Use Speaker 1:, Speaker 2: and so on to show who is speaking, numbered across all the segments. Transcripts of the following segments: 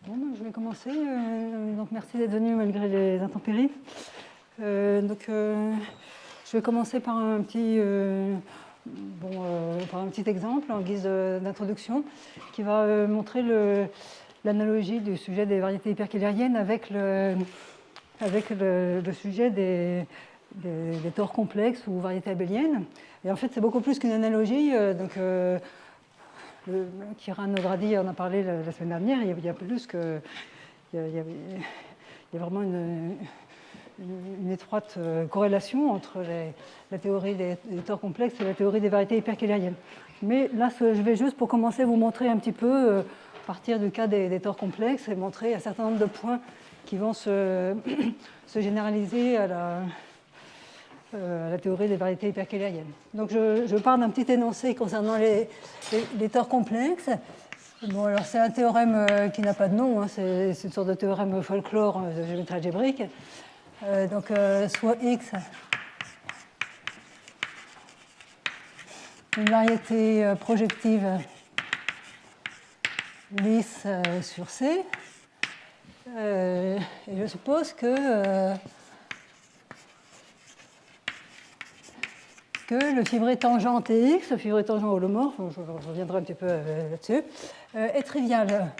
Speaker 1: Bon, je vais commencer. Donc, merci d'être venu malgré les intempéries. Je vais commencer par par un petit exemple en guise d'introduction qui va montrer l'analogie du sujet des variétés hyperkählériennes avec le sujet des tores complexes ou variétés abéliennes. Et en fait, c'est beaucoup plus qu'une analogie. Kiran Nogradi en a parlé la semaine dernière. Il y a plus que. Il y a vraiment une étroite corrélation entre la théorie des tores complexes et la théorie des variétés hyperkählériennes. Mais là, je vais juste pour commencer vous montrer un petit peu, partir du cas des tores complexes et montrer un certain nombre de points qui vont se généraliser à la théorie des variétés hyperkählériennes. Donc je pars d'un petit énoncé concernant les tores complexes. Bon, alors c'est un théorème qui n'a pas de nom, hein, c'est une sorte de théorème folklore de géométrie algébrique. Soit X, une variété projective lisse sur C. Et je suppose que le fibré tangent Tx, le fibré tangent holomorphe, je reviendrai un petit peu là-dessus, est trivial.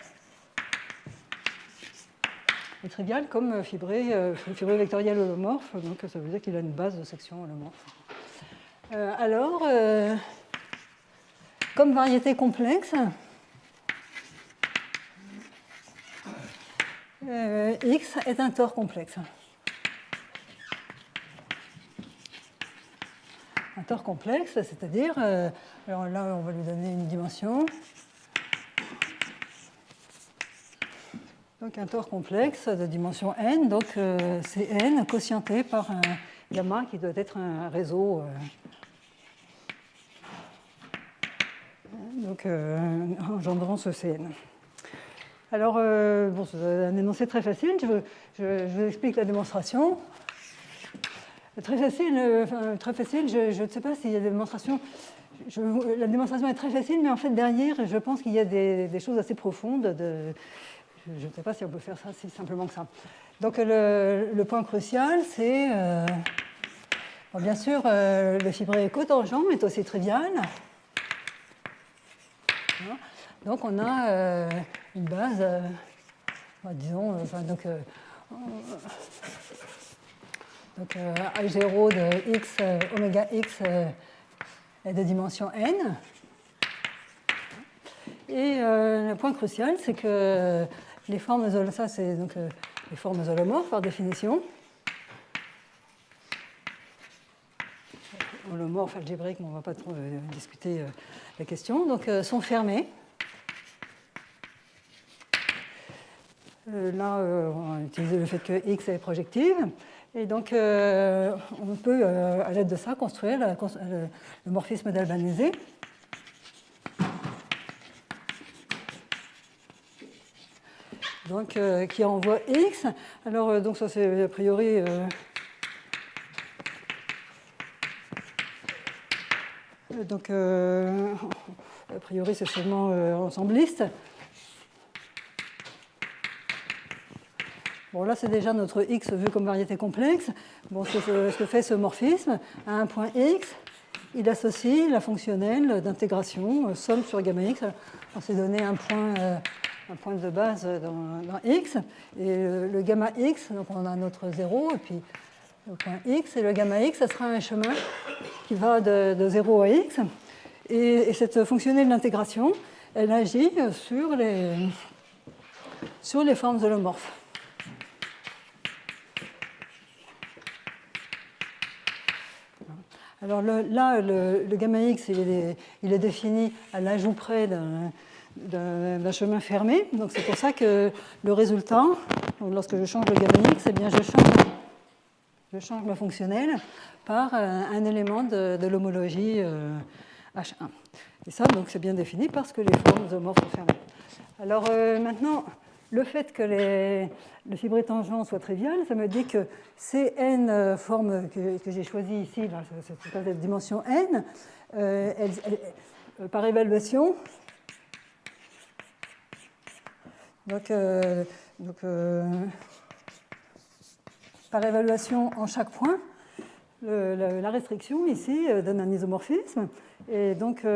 Speaker 1: Est trivial comme fibré vectoriel holomorphe, donc ça veut dire qu'il a une base de section holomorphe. Comme variété complexe, X est un tore complexe. Un tore complexe, c'est-à-dire, alors là on va lui donner une dimension. Donc un tore complexe de dimension n, donc c'est n quotienté par un gamma qui doit être un réseau engendrant ce Cn. Alors, c'est un énoncé très facile, je vous explique la démonstration. Très facile, je ne sais pas s'il y a des démonstrations. La démonstration est très facile, mais en fait, derrière, je pense qu'il y a des choses assez profondes. Je ne sais pas si on peut faire ça si simplement que ça. Donc, le point crucial, c'est. Bien sûr, le fibré cotangent est aussi trivial. Donc, on a une base, disons, I0 de x, oméga x est de dimension n. Et le point crucial, c'est que les formes ça c'est donc les formes holomorphes par définition. Holomorphes algébriques, mais on ne va pas trop discuter la question, donc sont fermées. Là, on a utilisé le fait que x est projective. Et donc, on peut, à l'aide de ça, construire le morphisme d'Albanese. Donc, qui renvoie x. Alors, donc ça, c'est a priori... a priori, c'est seulement ensembliste. Bon, là, c'est déjà notre x vu comme variété complexe. Bon, ce que fait ce morphisme, à un point x, il associe la fonctionnelle d'intégration, somme sur gamma x. On s'est donné un point de base dans x. Et le gamma x, donc on a notre 0, et puis le point x, et le gamma x, ça sera un chemin qui va de 0 à x. Et cette fonctionnelle d'intégration, elle agit sur les formes holomorphes. Alors là, le gamma x, il est défini à l'ajout près d'un chemin fermé. Donc c'est pour ça que le résultat, lorsque je change le gamma x, eh bien je change ma fonctionnelle par un élément de l'homologie H1. Et ça, donc, c'est bien défini parce que les formes homomorphes sont fermées. Alors maintenant, le fait que le fibré tangent soit trivial, ça me dit que ces n formes que j'ai choisies ici, là, cette dimension n, par évaluation, Donc, par évaluation en chaque point, la restriction ici donne un isomorphisme. Et donc,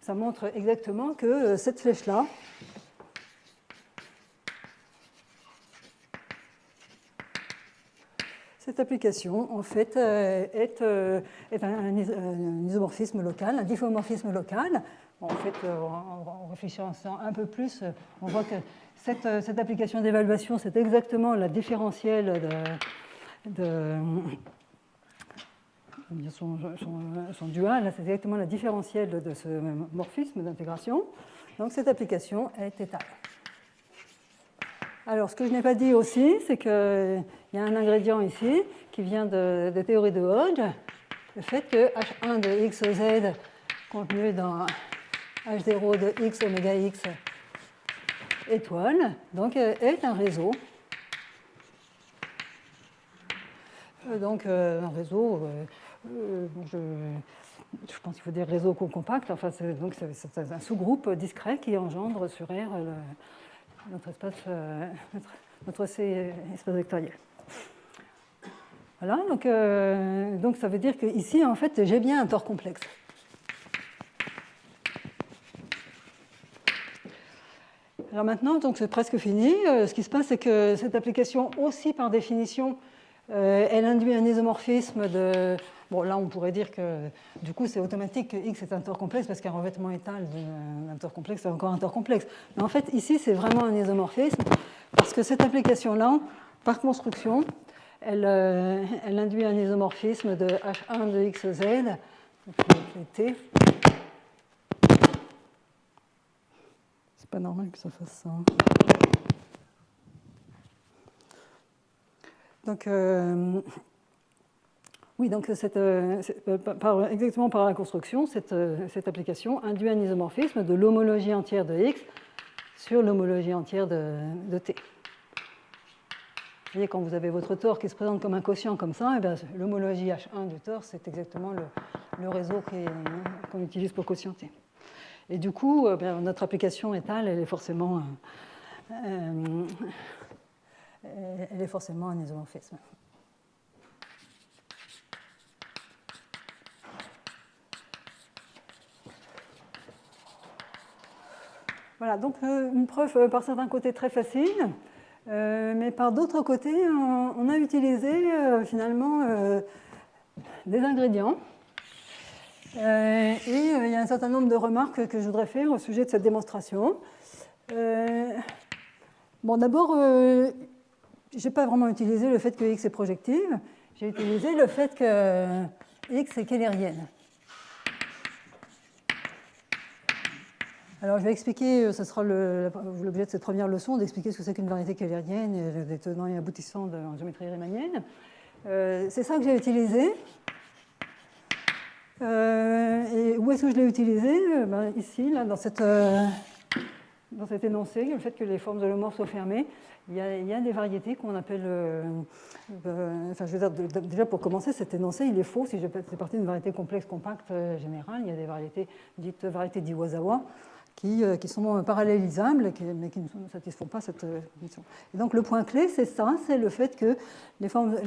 Speaker 1: ça montre exactement que cette flèche-là, cette application, en fait, est un isomorphisme local, un diffeomorphisme local. En fait, en réfléchissant un peu plus, on voit que cette application d'évaluation, c'est exactement la différentielle son dual, c'est exactement la différentielle de ce morphisme d'intégration. Donc cette application est étale. Alors, ce que je n'ai pas dit aussi, c'est qu'il y a un ingrédient ici qui vient de théorie de Hodge, le fait que H1 de XZ contenu dans H0 de X oméga X étoile, donc est un réseau. Donc un réseau, je pense qu'il faut dire réseau compact, enfin, c'est un sous-groupe discret qui engendre sur R notre C espace vectoriel. Voilà, donc ça veut dire qu'ici, en fait, j'ai bien un tore complexe. Alors maintenant, donc c'est presque fini. Ce qui se passe, c'est que cette application aussi, par définition, elle induit un isomorphisme de... Bon, là, on pourrait dire que du coup, c'est automatique que X est un tore complexe parce qu'un revêtement étal d'un tore complexe, c'est encore un tore complexe. Mais en fait, ici, c'est vraiment un isomorphisme parce que cette application-là, par construction, elle induit un isomorphisme de H1 de XZ, donc T. C'est pas normal que ça fasse ça. Donc, oui, donc exactement par la construction, cette application induit un isomorphisme de l'homologie entière de X sur l'homologie entière de T. Vous voyez, quand vous avez votre tore qui se présente comme un quotient comme ça, l'homologie H1 du tore, c'est exactement le réseau qu'on utilise pour quotienter. Et du coup, notre application étale, elle est forcément un isomorphisme. Voilà, donc une preuve par certains côtés très facile, mais par d'autres côtés, on a utilisé finalement des ingrédients. Et il y a un certain nombre de remarques que je voudrais faire au sujet de cette démonstration. Bon, d'abord, je n'ai pas vraiment utilisé le fait que X est projective, j'ai utilisé le fait que X est keylérienne. Alors, je vais expliquer, ce sera l'objet de cette première leçon, d'expliquer ce que c'est qu'une variété keylérienne, des tenants et aboutissants en géométrie riemannienne. C'est ça que j'ai utilisé. Et où est-ce que je l'ai utilisé? Ici, là, dans cet énoncé, le fait que les formes holomorphes soient fermées, il y a des variétés qu'on appelle... enfin, je veux dire, déjà pour commencer, cet énoncé, il est faux. Si c'est parti d'une variété complexe compacte générale, il y a des variétés dites variétés d'Iwasawa qui sont parallélisables, mais qui ne satisfont pas cette condition. Et donc le point clé, c'est ça, c'est le fait que les formes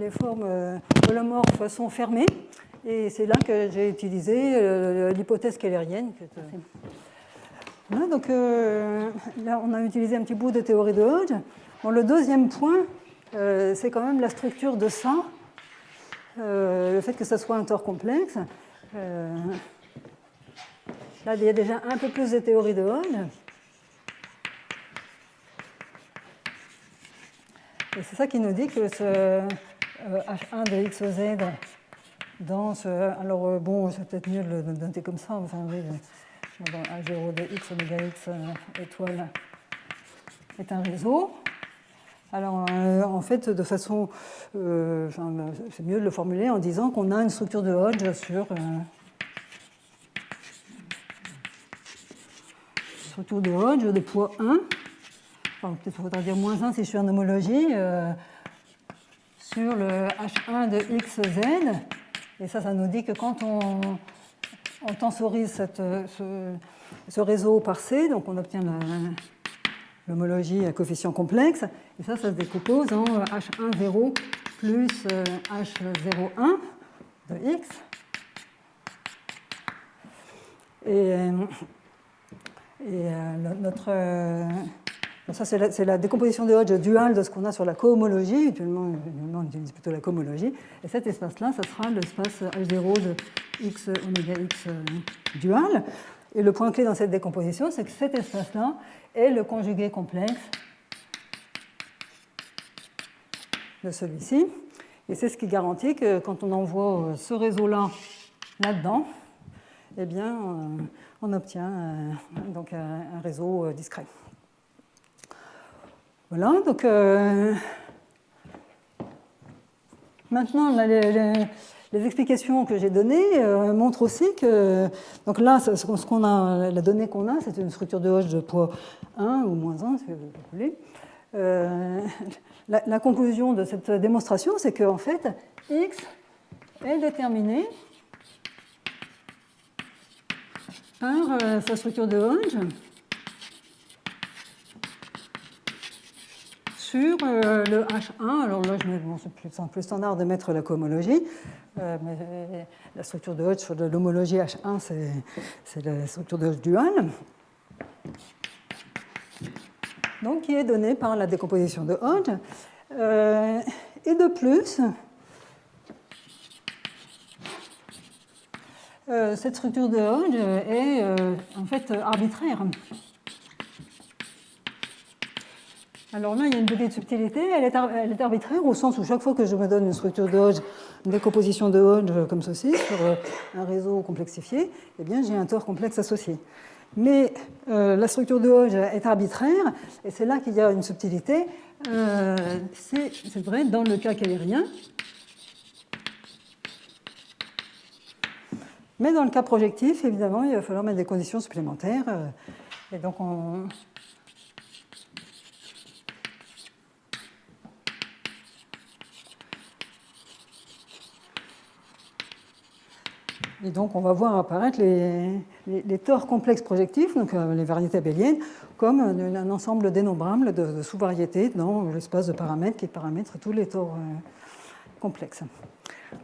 Speaker 1: holomorphes sont fermées. Et c'est là que j'ai utilisé l'hypothèse keylérienne. Voilà, donc là, on a utilisé un petit bout de théorie de Hodge. Bon, le deuxième point, c'est quand même la structure de ça, le fait que ça soit un tore complexe. Là, il y a déjà un peu plus de théorie de Hodge. Et c'est ça qui nous dit que ce H1 de XZ dans ce... Alors, bon, c'est peut-être mieux de le noter comme ça. Enfin, oui, dans H0 de X oméga X étoile est un réseau. Alors, en fait, de façon... c'est mieux de le formuler en disant qu'on a une structure de Hodge sur... structure de Hodge de poids 1. Enfin, peut-être qu'il faudra dire moins 1 si je suis en homologie. Sur le H1 de XZ. Et ça nous dit que quand on tensorise ce réseau par C, donc on obtient l'homologie à coefficient complexe. Et ça se décompose en H10 plus H01 de X. Ça, c'est la décomposition de Hodge duale de ce qu'on a sur la cohomologie. Actuellement, on utilise plutôt la cohomologie. Et cet espace-là, ça sera l'espace H0 de X oméga X dual. Et le point clé dans cette décomposition, c'est que cet espace-là est le conjugué complexe de celui-ci. Et c'est ce qui garantit que quand on envoie ce réseau-là là-dedans, eh bien, on obtient donc un réseau discret. Voilà, donc maintenant, les explications que j'ai données montrent aussi que, donc là, ce qu'on a, la donnée qu'on a, c'est une structure de Hodge de poids 1 ou moins 1, si vous voulez. La conclusion de cette démonstration, c'est qu'en fait, X est déterminé par sa structure de Hodge sur le H1. Alors là, c'est plus standard de mettre la cohomologie, mais la structure de Hodge sur de l'homologie H1, c'est la structure de Hodge duale, donc qui est donnée par la décomposition de Hodge. Et de plus, cette structure de Hodge est en fait arbitraire. Alors là, il y a une petite subtilité, elle est arbitraire au sens où chaque fois que je me donne une structure de Hodge, une décomposition de Hodge comme ceci, sur un réseau complexifié, eh bien j'ai un tore complexe associé. Mais la structure de Hodge est arbitraire, et c'est là qu'il y a une subtilité. C'est vrai dans le cas keylérien, mais dans le cas projectif, évidemment, il va falloir mettre des conditions supplémentaires. Et donc on va voir apparaître les tores complexes projectifs, donc les variétés abéliennes, comme un ensemble dénombrable de sous-variétés dans l'espace de paramètres qui paramètre tous les tores complexes.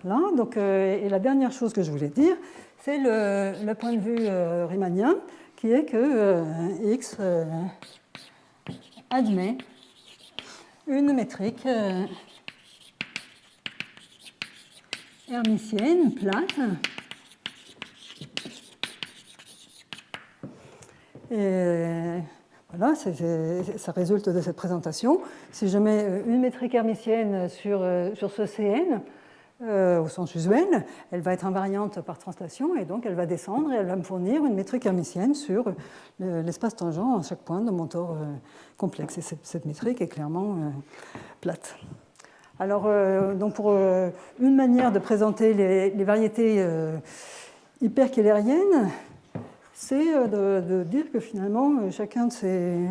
Speaker 1: Là, donc, et la dernière chose que je voulais dire, c'est le point de vue riemannien, qui est que X admet une métrique hermitienne plate. Et voilà, ça résulte de cette présentation. Si je mets une métrique hermitienne sur ce CN, au sens usuel, elle va être invariante par translation et donc elle va descendre et elle va me fournir une métrique hermitienne sur l'espace tangent à chaque point de mon tore complexe. Et cette métrique est clairement plate. Alors, donc pour une manière de présenter les variétés hyperkeylériennes, c'est de dire que finalement, chacun de ces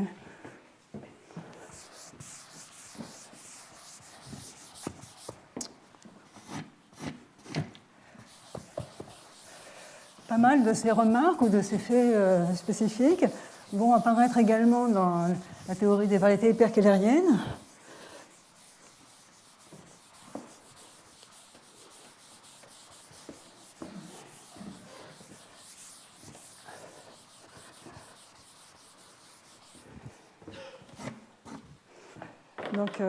Speaker 1: pas mal de ces remarques ou de ces faits spécifiques vont apparaître également dans la théorie des variétés hyperkeylériennes. Donc,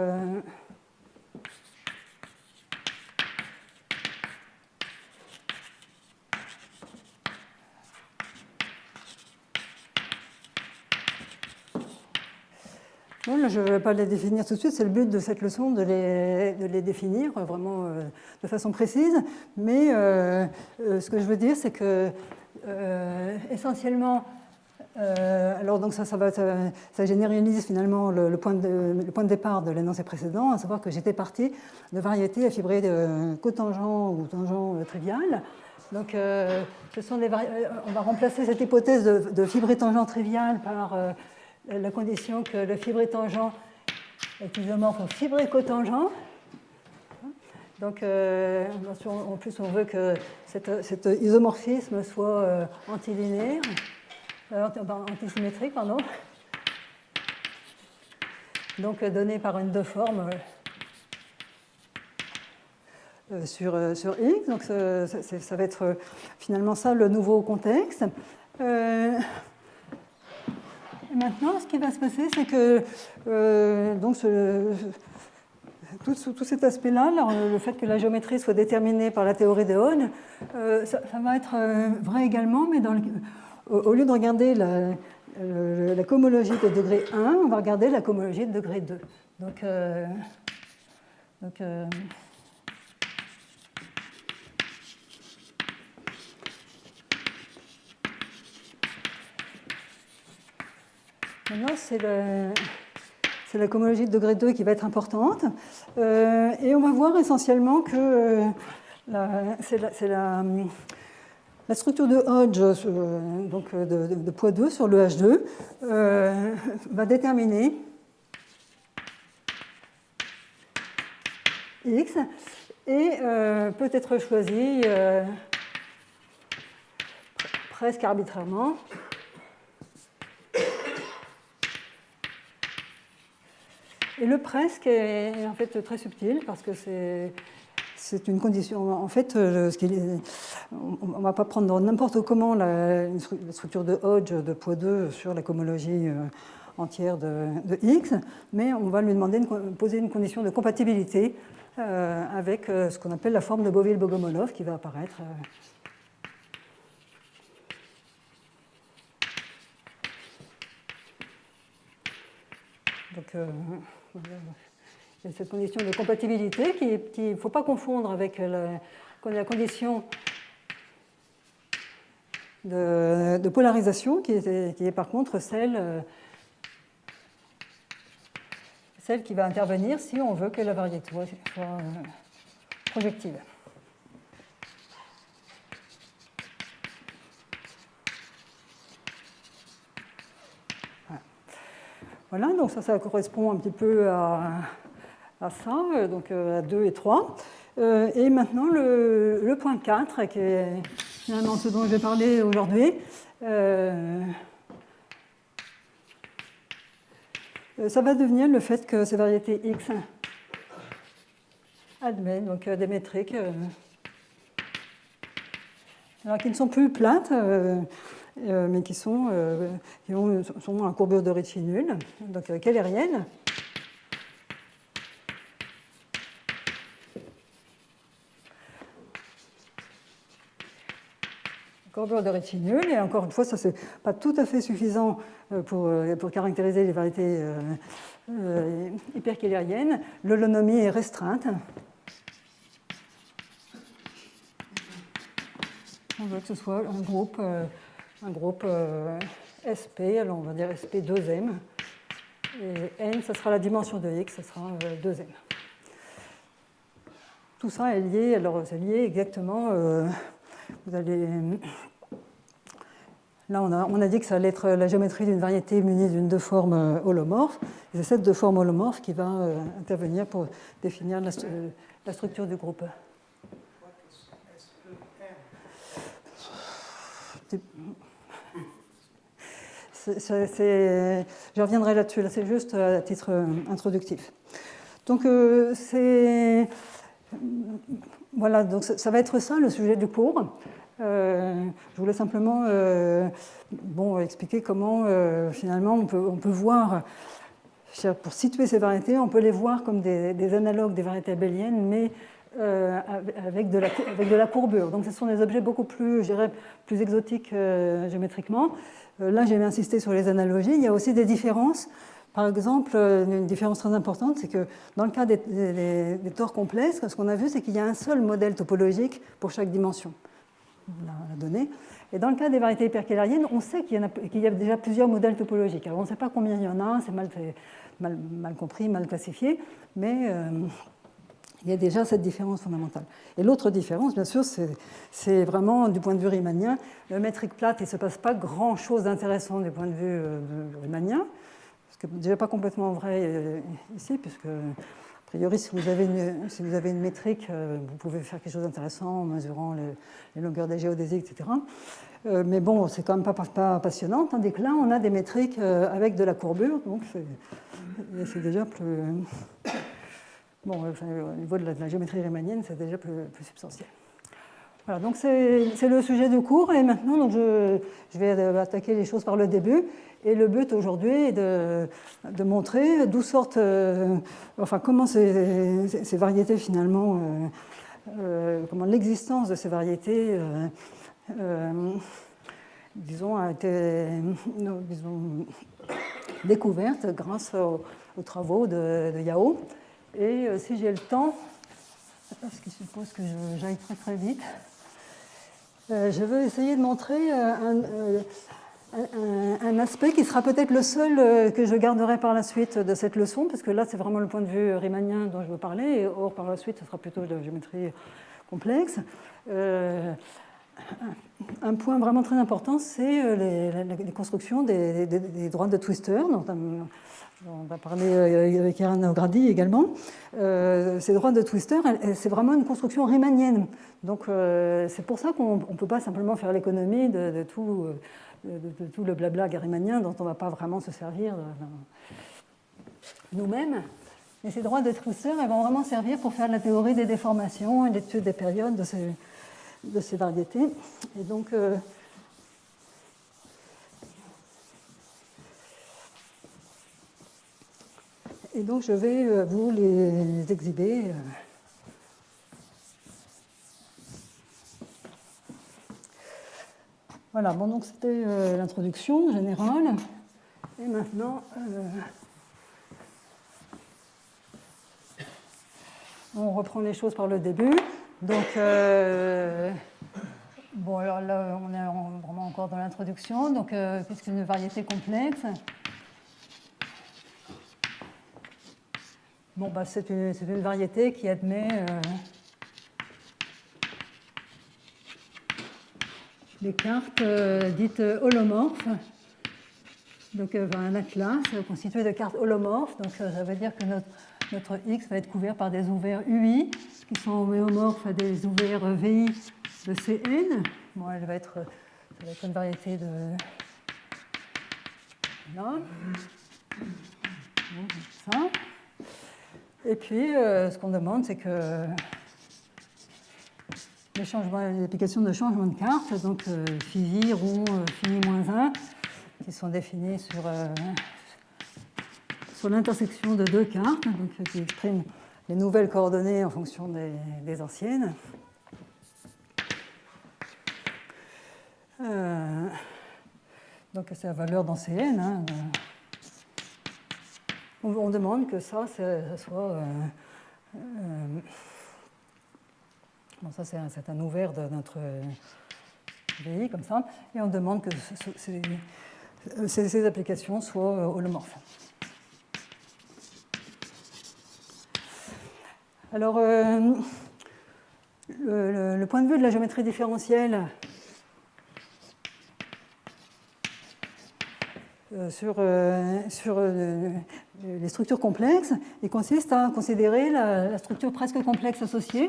Speaker 1: bon, je ne vais pas les définir tout de suite, c'est le but de cette leçon de les définir vraiment de façon précise. Mais ce que je veux dire, c'est que essentiellement, alors donc ça généralise finalement le point de départ de l'énoncé précédent, à savoir que j'étais parti de variétés à fibrées cotangent ou tangent trivial. Donc ce sont on va remplacer cette hypothèse de fibré tangent trivial par la condition que le fibré tangent est isomorphe au fibré cotangent. Donc, en plus, on veut que cet isomorphisme soit antilinéaire. Antisymétrique, pardon. donc donné par une deux-forme sur X. Donc ça va être finalement ça le nouveau contexte. Maintenant, ce qui va se passer, c'est que donc tout cet aspect-là, le fait que la géométrie soit déterminée par la théorie de Hahn, ça va être vrai également, mais au lieu de regarder la cohomologie de degré 1, on va regarder la cohomologie de degré 2. Donc maintenant, c'est la cohomologie de degré 2 qui va être importante. Et on va voir essentiellement que c'est la structure de Hodge, donc de poids 2 sur le H2, va déterminer X et peut être choisie presque arbitrairement. Et le presque est en fait très subtil parce que c'est une condition. En fait, on ne va pas prendre n'importe comment la structure de Hodge de poids 2 sur la cohomologie entière de X, mais on va lui demander de poser une condition de compatibilité avec ce qu'on appelle la forme de Boville-Bogomolov qui va apparaître. Donc, il y a cette condition de compatibilité qu'il ne faut pas confondre avec la condition de polarisation qui est par contre celle qui va intervenir si on veut que la variété soit projective. Voilà, donc ça correspond un petit peu à ça, donc à 2 et 3. Et maintenant, le point 4, qui est finalement ce dont je vais parler aujourd'hui, ça va devenir le fait que ces variétés X admettent donc des métriques alors qui ne sont plus plates, mais qui sont en courbure de Ricci nulle, donc keylérienne. Courbure de Ricci nulle, et encore une fois, ça c'est pas tout à fait suffisant pour caractériser les variétés hyperkeylériennes. L'holonomie est restreinte. On veut que ce soit un groupe SP, alors on va dire SP2M, et N, ça sera la dimension de X, ça sera 2M. Tout ça est lié, alors c'est lié exactement, vous allez... Là, on a dit que ça allait être la géométrie d'une variété munie d'une deux formes holomorphes, et c'est cette deux formes holomorphes qui va intervenir pour définir la structure du groupe. Je reviendrai là-dessus, là c'est juste à titre introductif. Donc voilà, donc ça va être ça le sujet du cours. Je voulais simplement expliquer comment finalement on peut voir, pour situer ces variétés, on peut les voir comme des analogues des variétés abéliennes, mais avec de la courbure. Donc ce sont des objets beaucoup plus, je dirais, plus exotiques géométriquement. Là, j'ai insisté sur les analogies. Il y a aussi des différences. Par exemple, une différence très importante, c'est que dans le cas des tores complexes, ce qu'on a vu, c'est qu'il y a un seul modèle topologique pour chaque dimension de la donnée. Et dans le cas des variétés hyperkeylériennes, on sait qu'il y a déjà plusieurs modèles topologiques. Alors on ne sait pas combien il y en a, c'est mal compris, mal classifié, mais il y a déjà cette différence fondamentale. Et l'autre différence, bien sûr, c'est vraiment du point de vue riemanien. Le métrique plate, il ne se passe pas grand-chose d'intéressant du point de vue riemanien, ce qui n'est déjà pas complètement vrai ici, puisque, a priori, si vous avez une métrique, vous pouvez faire quelque chose d'intéressant en mesurant les longueurs des géodésiques, etc. Mais bon, c'est quand même pas passionnant, tandis que là, on a des métriques avec de la courbure, donc Et c'est déjà plus... Bon, enfin, au niveau de la géométrie riemannienne, c'est déjà plus substantiel. Voilà, donc c'est le sujet du cours. Et maintenant, donc je vais attaquer les choses par le début. Et le but aujourd'hui est de montrer d'où sortent... enfin, comment ces variétés, finalement... comment l'existence de ces variétés... disons, a été découverte grâce aux travaux de Yao. Et si j'ai le temps, ce qui suppose que j'aille très très vite, je veux essayer de montrer un aspect qui sera peut-être le seul que je garderai par la suite de cette leçon, parce que là c'est vraiment le point de vue riemannien dont je veux parler, et or par la suite ce sera plutôt de géométrie complexe. Un point vraiment très important, c'est les constructions des droites de Twister, dont on va parler avec Eran Ogradi également. Ces droites de Twister, c'est vraiment une construction riemannienne. Donc c'est pour ça qu'on ne peut pas simplement faire l'économie de tout le blabla riemanien dont on ne va pas vraiment se servir nous-mêmes. Mais ces droites de Twister, elles vont vraiment servir pour faire la théorie des déformations et l'étude des périodes de ces variétés. Et donc, je vais vous les exhiber. Voilà, bon, donc c'était l'introduction générale. Et maintenant, on reprend les choses par le début. Donc, bon, alors là, on est vraiment encore dans l'introduction. Donc, puisque une variété complexe, bon, bah, c'est une variété qui admet des cartes dites holomorphes. Donc, un atlas constitué de cartes holomorphes. Donc, ça veut dire que notre X va être couvert par des ouverts UI qui sont homéomorphes à des ouverts VI de Cn. Bon, ça va être une variété de... Là. Bon, ça. Et puis, ce qu'on demande, c'est que les applications de changement de carte, donc phi rond, phi-1, qui sont définies sur l'intersection de deux cartes, donc, qui expriment les nouvelles coordonnées en fonction des anciennes. Donc c'est la valeur dans Cn. Hein. On demande que ça soit... bon, ça c'est un ouvert de notre VI, comme ça. Et on demande que ces applications soient holomorphes. Alors, le point de vue de la géométrie différentielle sur les structures complexes, il consiste à considérer la structure presque complexe associée.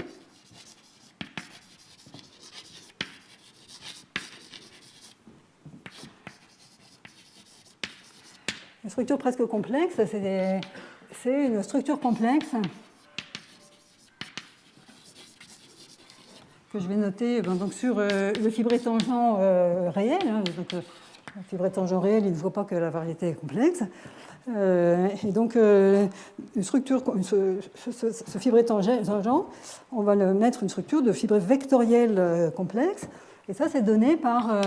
Speaker 1: Une structure presque complexe, c'est une structure complexe que je vais noter donc sur le fibré tangent réel. Hein, donc, le fibré tangent réel, il ne voit pas que la variété est complexe. Et donc, une structure, ce fibré tangent, on va le mettre une structure de fibré vectoriel complexe. Et ça, c'est donné par...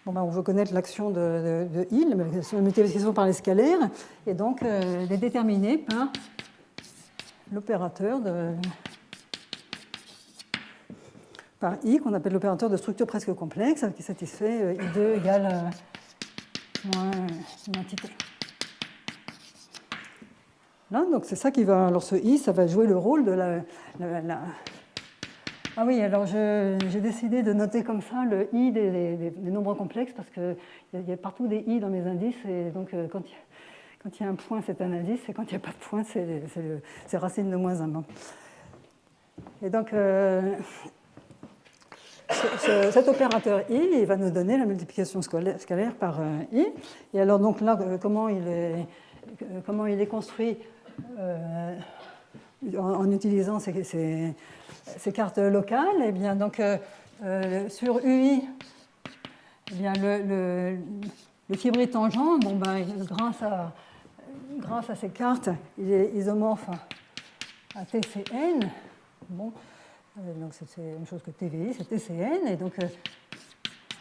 Speaker 1: bon, ben, on veut connaître l'action de Hill, la multiplication par les scalaires, et donc les déterminer par l'opérateur par I, qu'on appelle l'opérateur de structure presque complexe, qui satisfait I2 égale moins une entité. Là, donc c'est ça qui va, alors ce I, ça va jouer le rôle de la... Ah oui, alors j'ai décidé de noter comme ça le I des nombres complexes, parce qu'il y a partout des I dans mes indices, et donc quand il y a un point, c'est un indice, et quand il n'y a pas de point, c'est racine de moins 1. Bon. Et donc... cet opérateur I, il va nous donner la multiplication scalaire par I. Et alors donc là, comment il est construit en utilisant ces cartes locales? Eh bien, donc, sur UI, eh bien, le fibré tangent, bon, ben, grâce à ces cartes, il est isomorphe à TCN. Bon, donc c'est la même chose que TVI, c'est TCN. Et donc,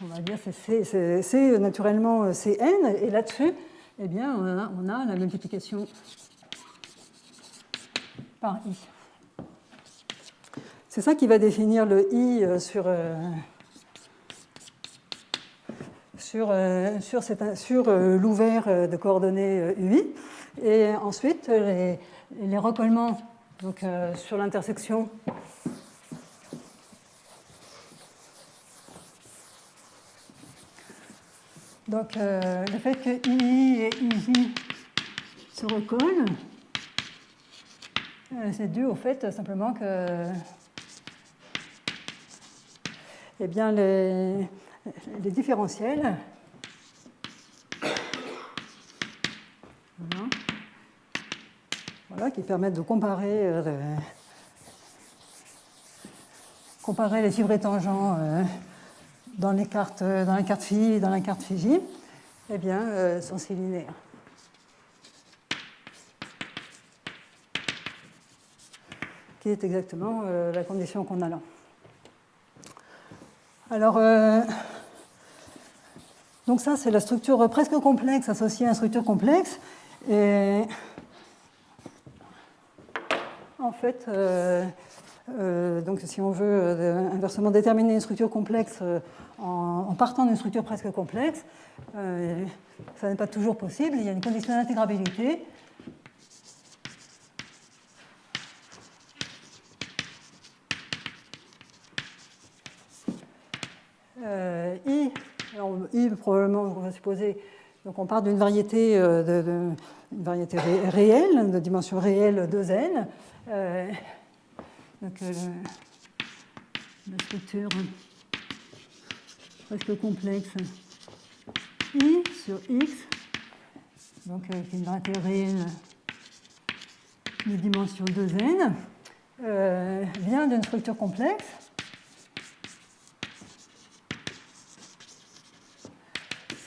Speaker 1: on va dire c'est naturellement CN. Et là-dessus, eh bien, on a la multiplication par I. C'est ça qui va définir le I sur l'ouvert de coordonnées UI. Et ensuite, les recollements donc, sur l'intersection donc le fait que II et IJ se recollent, c'est dû au fait simplement que eh bien, les différentiels voilà, qui permettent de comparer les fibrés tangents dans la carte phi et dans la carte phi j, eh bien, sont si linéaires. Qui est exactement la condition qu'on a là. Alors, donc ça, c'est la structure presque complexe associée à une structure complexe. Et en fait, donc si on veut inversement déterminer une structure complexe en partant d'une structure presque complexe, ça n'est pas toujours possible. Il y a une condition d'intégrabilité. I, probablement, on va supposer, donc on part d'une variété, une variété réelle, de dimension réelle 2n. Donc la structure presque complexe I sur X, donc qui est une variété réelle de dimension 2n, vient d'une structure complexe.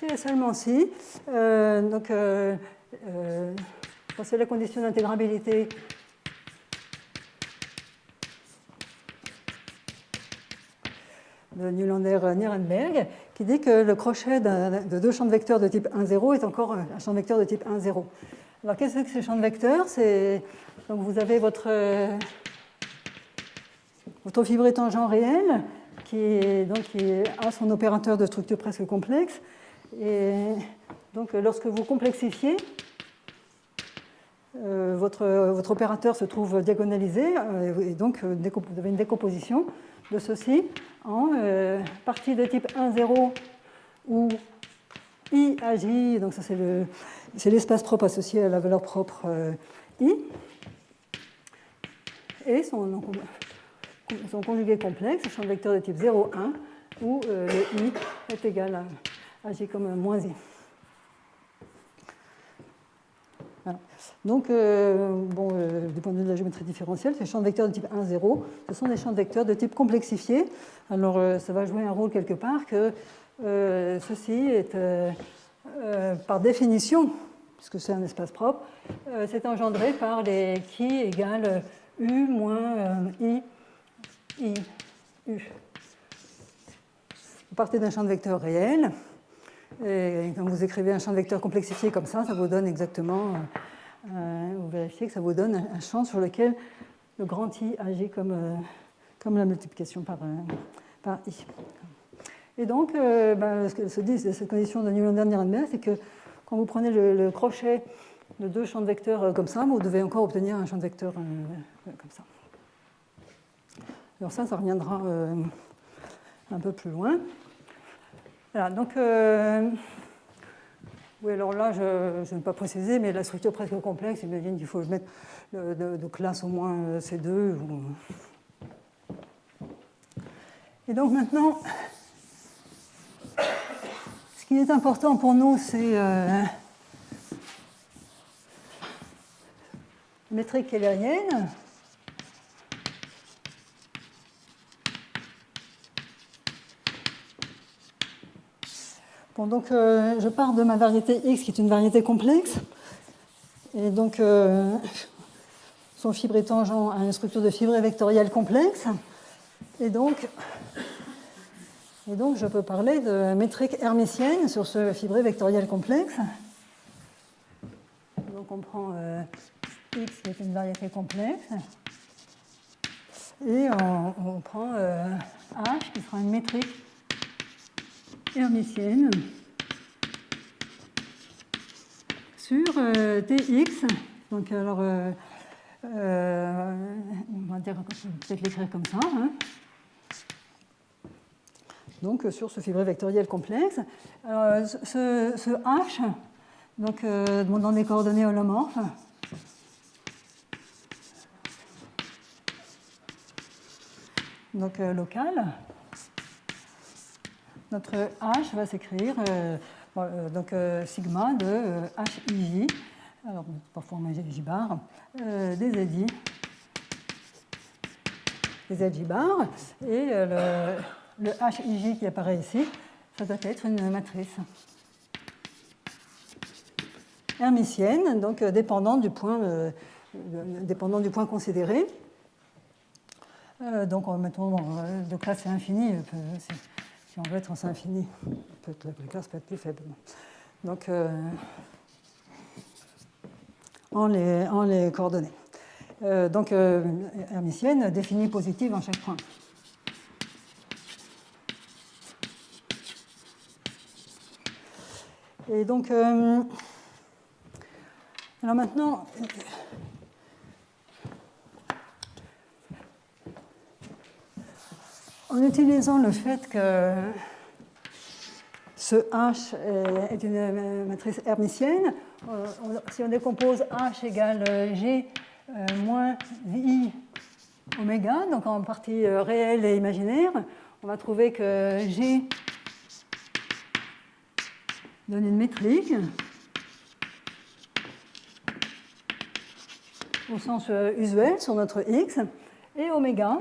Speaker 1: C'est seulement si. Donc, c'est la condition d'intégrabilité de Nylander-Nirenberg qui dit que le crochet de deux champs de vecteurs de type 1, 0 est encore un champ de vecteurs de type 1, 0. Alors, qu'est-ce que ces champs de vecteurs? Donc, vous avez votre fibré tangent réel qui a son opérateur de structure presque complexe. Et donc, lorsque vous complexifiez, votre opérateur se trouve diagonalisé, et donc vous avez une décomposition de ceci en partie de type 1, 0, où I agit, donc ça c'est l'espace propre associé à la valeur propre I, et son conjugué complexe, champ de vecteur de type 0, 1, où le I est égal à agit comme moins I. Voilà. Donc, du point de vue de la géométrie différentielle, ces champs de vecteurs de type 1, 0, ce sont des champs de vecteurs de type complexifié. Alors, ça va jouer un rôle quelque part que ceci est, par définition, puisque c'est un espace propre, c'est engendré par les qui égale U moins I, U. Vous partez d'un champ de vecteurs réel. Et quand vous écrivez un champ de vecteurs complexifié comme ça vous donne exactement, vous vérifiez que ça vous donne un champ sur lequel le grand I agit comme la multiplication par I. Et donc, ce que se dit cette condition de Nylander-Nirenberg, c'est que quand vous prenez le crochet de deux champs de vecteurs comme ça, vous devez encore obtenir un champ de vecteurs comme ça. Alors ça reviendra un peu plus loin. Voilà, donc, oui, alors là, je ne vais pas préciser, mais la structure presque complexe, j'imagine qu'il faut mettre de classe au moins C2. Et donc maintenant, ce qui est important pour nous, c'est métrique keylérienne. Bon, donc je pars de ma variété X qui est une variété complexe. Et donc son fibré tangent à une structure de fibré vectorielle complexe. Et donc je peux parler de métrique hermitienne sur ce fibré vectoriel complexe. Donc on prend X qui est une variété complexe. Et on prend H qui sera une métrique hermitienne sur Tx. Donc alors, on va peut-être l'écrire comme ça. Hein. Donc sur ce fibré vectoriel complexe. Alors, ce H, donc dans des coordonnées holomorphes, donc local. Notre H va s'écrire donc sigma de HIJ, alors parfois on met J bar, des ZI, des ZJ bar, et le HIJ qui apparaît ici, ça doit être une matrice hermitienne, donc dépendant du point considéré. Donc mettons de classe infinie. Si on veut être en sein infini, la classe peut être plus faible. Donc, en les coordonnées. Donc, hermitienne définie positive en chaque point. Et donc, alors maintenant, en utilisant le fait que ce H est une matrice hermitienne, si on décompose H égale G moins I oméga, donc en partie réelle et imaginaire, on va trouver que G donne une métrique au sens usuel sur notre X, et oméga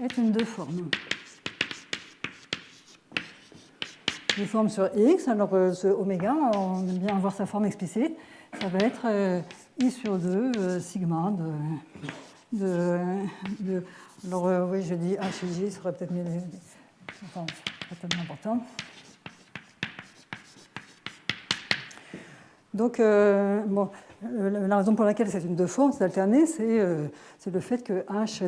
Speaker 1: est une deux-forme. Deux formes sur X, alors ce oméga, on aime bien avoir sa forme explicite, ça va être I sur 2 sigma alors oui, je dis H et J, ça serait peut-être mieux, enfin, c'est pas tellement important. Donc, bon, la raison pour laquelle c'est une deux-forme, c'est alternée, c'est le fait que H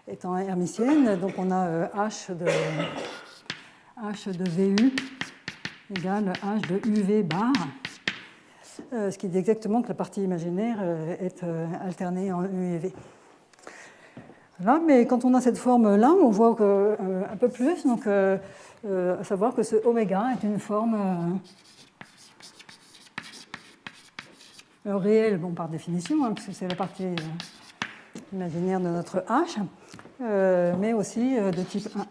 Speaker 1: étant hermitienne, donc on a H de VU égale H de UV bar, ce qui dit exactement que la partie imaginaire est alternée en U et V. Là, mais quand on a cette forme-là, on voit un peu plus, donc à savoir que ce oméga est une forme réelle, bon, par définition, hein, parce que c'est la partie imaginaire de notre H, mais aussi de type 1,1.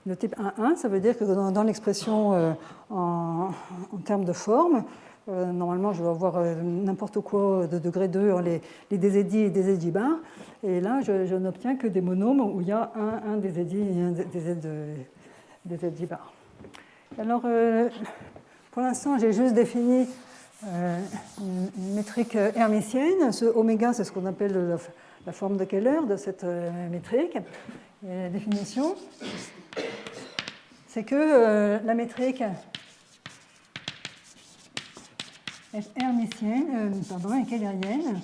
Speaker 1: De type 1,1, ça veut dire que dans l'expression en termes de forme, normalement je vais avoir n'importe quoi de degré 2, les DZI et des ZJ bar, et là je n'obtiens que des monômes où il y a un DZI et un des ZJ bar. Alors, pour l'instant, j'ai juste défini une métrique hermitienne. Ce oméga, c'est ce qu'on appelle la forme de Keller de cette métrique. Et la définition, c'est que la métrique est hermitienne, est kellerienne,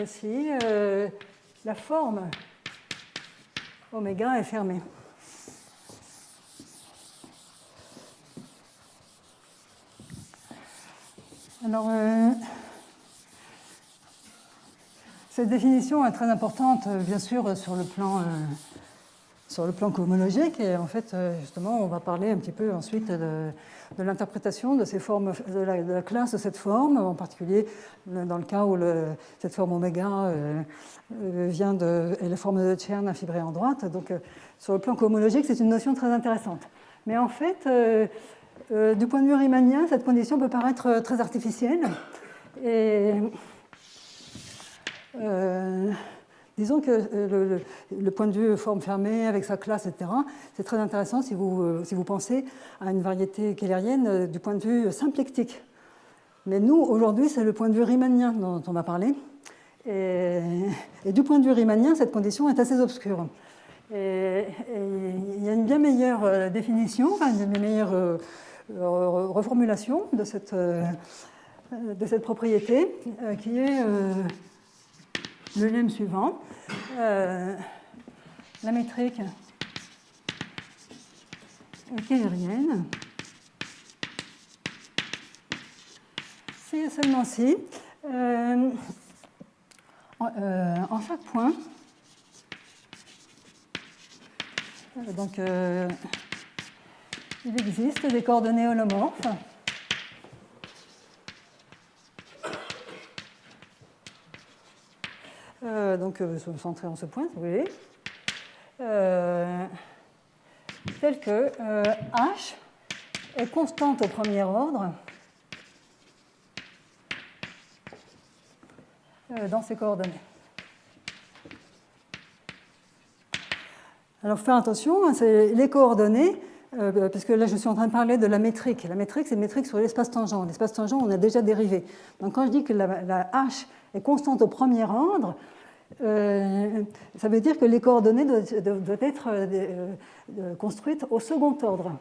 Speaker 1: si la forme oméga est fermée. Alors, cette définition est très importante, bien sûr, sur le plan sur le plan cohomologique. Et en fait, justement, on va parler un petit peu ensuite de l'interprétation de ces formes, de la classe de cette forme, en particulier dans le cas où cette forme oméga vient est la forme de Chern infibrée en droite. Donc, sur le plan cohomologique, c'est une notion très intéressante. Mais en fait, du point de vue riemannien, cette condition peut paraître très artificielle. Et disons que le point de vue forme fermée avec sa classe, etc., c'est très intéressant si vous pensez à une variété keylérienne du point de vue symplectique. Mais nous, aujourd'hui, c'est le point de vue riemannien dont on va parler. Et du point de vue riemannien, cette condition est assez obscure. Et il y a une bien meilleure définition, une bien meilleure reformulation de cette propriété, qui est le lemme suivant. La métrique keylérienne, si et seulement si, en chaque point, donc il existe des coordonnées holomorphes donc centrées en ce point, si vous voulez, telle que H est constante au premier ordre dans ces coordonnées. Alors, faire attention, c'est les coordonnées, parce que là, je suis en train de parler de la métrique. La métrique, c'est une métrique sur l'espace tangent. L'espace tangent, on a déjà dérivé. Donc, quand je dis que la H est constante au premier ordre, ça veut dire que les coordonnées doivent être construites au second ordre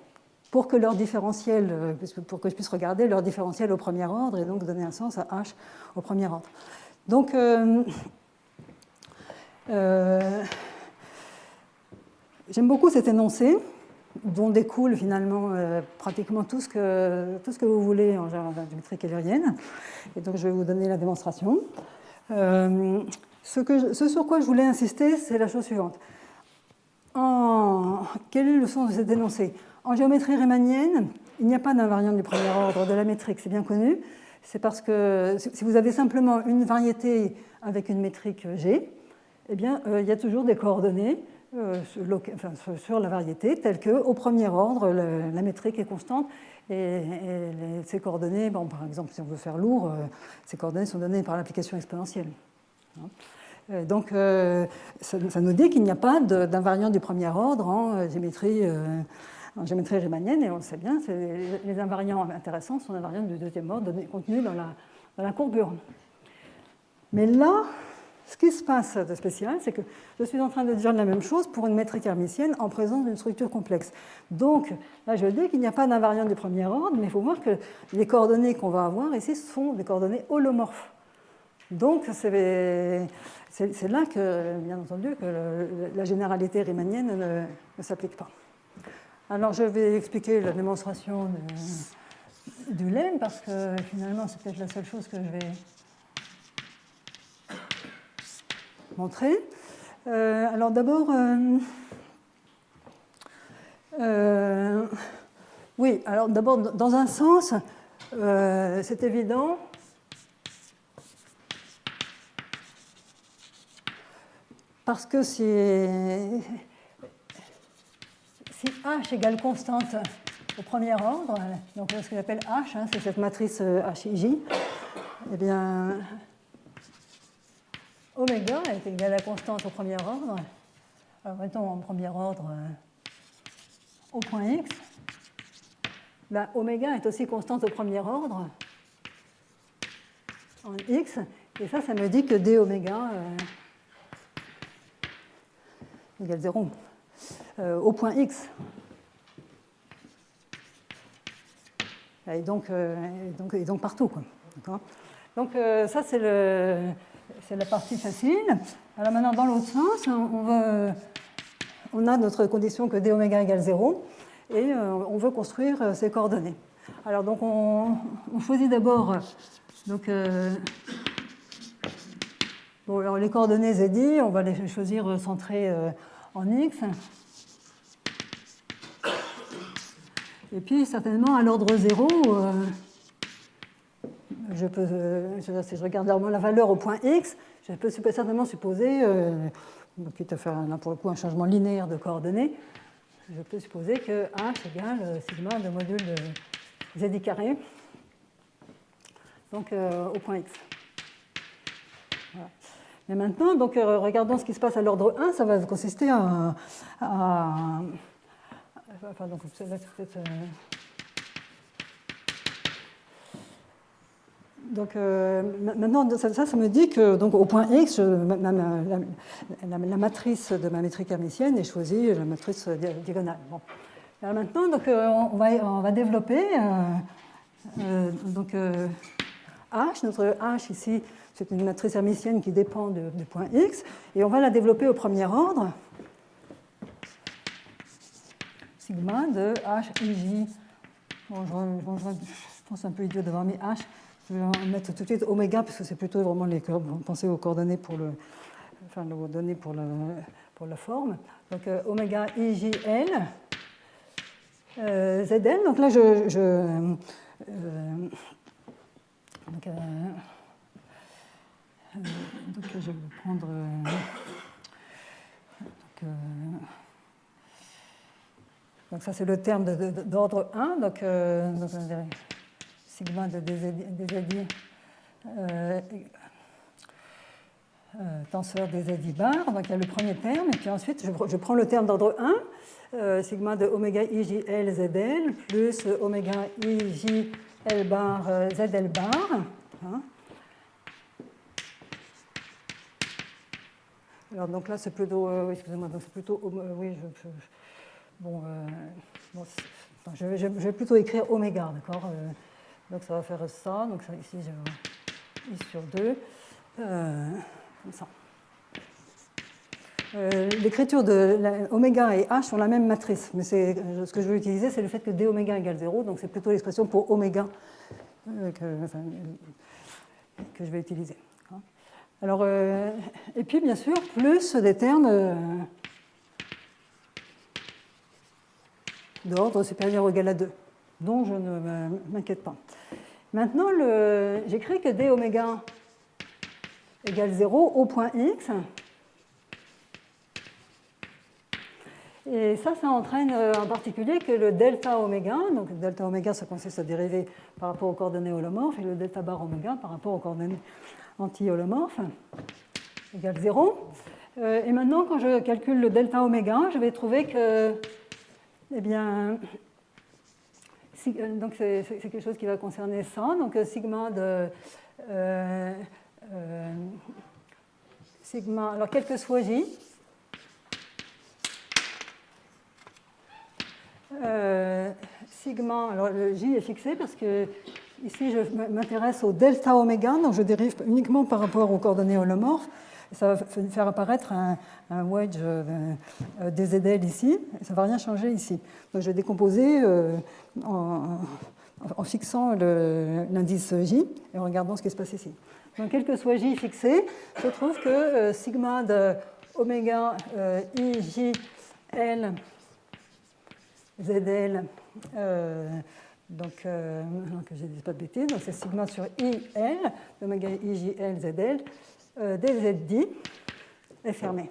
Speaker 1: pour que leur différentiel, pour que je puisse regarder leur différentiel au premier ordre et donc donner un sens à H au premier ordre. Donc, j'aime beaucoup cet énoncé, dont découle finalement pratiquement tout ce que vous voulez en géométrie keylérienne. Et donc, je vais vous donner la démonstration. Ce sur quoi je voulais insister, c'est la chose suivante. Quel est le sens de cet énoncé? En géométrie riemannienne, il n'y a pas d'invariant du premier ordre de la métrique, c'est bien connu. C'est parce que si vous avez simplement une variété avec une métrique G, eh bien, il y a toujours des coordonnées sur la variété, telles qu'au premier ordre, la métrique est constante et ces coordonnées, bon, par exemple, si on veut faire lourd, ces coordonnées sont données par l'application exponentielle. Donc, ça nous dit qu'il n'y a pas d'invariant du premier ordre en géométrie riemannienne, et on le sait bien, les invariants intéressants sont les invariants du deuxième ordre contenus dans la courbure. Mais là, ce qui se passe de spécial, c'est que je suis en train de dire la même chose pour une métrique hermitienne en présence d'une structure complexe. Donc, là, je dis qu'il n'y a pas d'invariant du premier ordre, mais il faut voir que les coordonnées qu'on va avoir ici sont des coordonnées holomorphes. Donc, c'est là que, bien entendu, que la généralité riemannienne ne s'applique pas. Alors, je vais expliquer la démonstration du lemme, parce que finalement, c'est peut-être la seule chose que je vais montrer. Alors d'abord, oui, alors d'abord, dans un sens, c'est évident. Parce que si H égale constante au premier ordre, donc ce que j'appelle H, c'est cette matrice HIJ, eh bien, oméga est égal à constante au premier ordre. Alors, mettons en premier ordre au point X. Là, oméga est aussi constante au premier ordre en X. Et ça me dit que d oméga égale 0 au point X. Et donc partout, quoi. Donc ça, c'est la partie facile. Alors maintenant, dans l'autre sens, on a notre condition que d oméga égale 0 et on veut construire ces coordonnées. Alors donc on choisit d'abord
Speaker 2: Bon, alors les coordonnées ZI, on va les choisir centrées en X.
Speaker 1: Et puis, certainement, à l'ordre 0, si je regarde vraiment la valeur au point x, je peux certainement supposer, quitte à faire là, pour le coup un changement linéaire de coordonnées, je peux supposer que h égale sigma de module de z carré, donc au point x. Voilà. Mais maintenant, donc, regardons ce qui se passe à l'ordre 1, ça va consister à enfin, donc, donc maintenant, ça me dit que donc, au point x, la matrice de ma métrique hermitienne est choisie, la matrice diagonale. Bon. Alors maintenant, donc, on va développer donc, H. Notre H ici, c'est une matrice hermitienne qui dépend du point x, et on va la développer au premier ordre. Sigma de H ij. Bon, je pense un peu idiot d'avoir mis H. Je vais en mettre tout de suite oméga, parce que c'est plutôt vraiment penser aux coordonnées pour aux données pour la forme. Donc oméga IJL, ZL. Donc là, donc, je vais prendre. Donc ça, c'est le terme d'ordre 1. Donc on dirait sigma de dzi tenseur dzi bar. Donc il y a le premier terme. Et puis ensuite, je prends le terme d'ordre 1, sigma de oméga ijl zl plus oméga ijl bar zl bar. Hein. Alors donc là, c'est plutôt... excusez-moi, donc c'est plutôt... oui, bon, je vais plutôt écrire oméga, d'accord. Donc ça va faire ça. Donc ça, ici, j'ai I sur 2. Comme ça. L'écriture de oméga et H sont la même matrice, mais ce que je veux utiliser, c'est le fait que d oméga égale 0, donc c'est plutôt l'expression pour oméga que je vais utiliser. Alors, et puis, bien sûr, plus des termes d'ordre supérieur ou égal à 2, dont je ne m'inquiète pas. Maintenant, j'écris que d oméga égale 0 au point x. Et ça entraîne en particulier que le delta oméga, donc le delta oméga, ça consiste à dériver par rapport aux coordonnées holomorphes, et le delta bar oméga par rapport aux coordonnées anti-holomorphes, égale 0. Et maintenant, quand je calcule le delta oméga, je vais trouver que, eh bien, donc c'est quelque chose qui va concerner ça, donc sigma de... sigma, alors quel que soit j, sigma, alors le j est fixé parce que ici je m'intéresse au delta oméga, donc je dérive uniquement par rapport aux coordonnées holomorphes. Ça va faire apparaître un wedge dZl ici, et ça ne va rien changer ici. Donc je vais décomposer en fixant l'indice j et en regardant ce qui se passe ici. Donc quel que soit j fixé, je trouve que sigma de oméga ijl zl, donc que je ne dise pas de bêtises, donc c'est sigma sur il, oméga ijl zl, dz est fermé.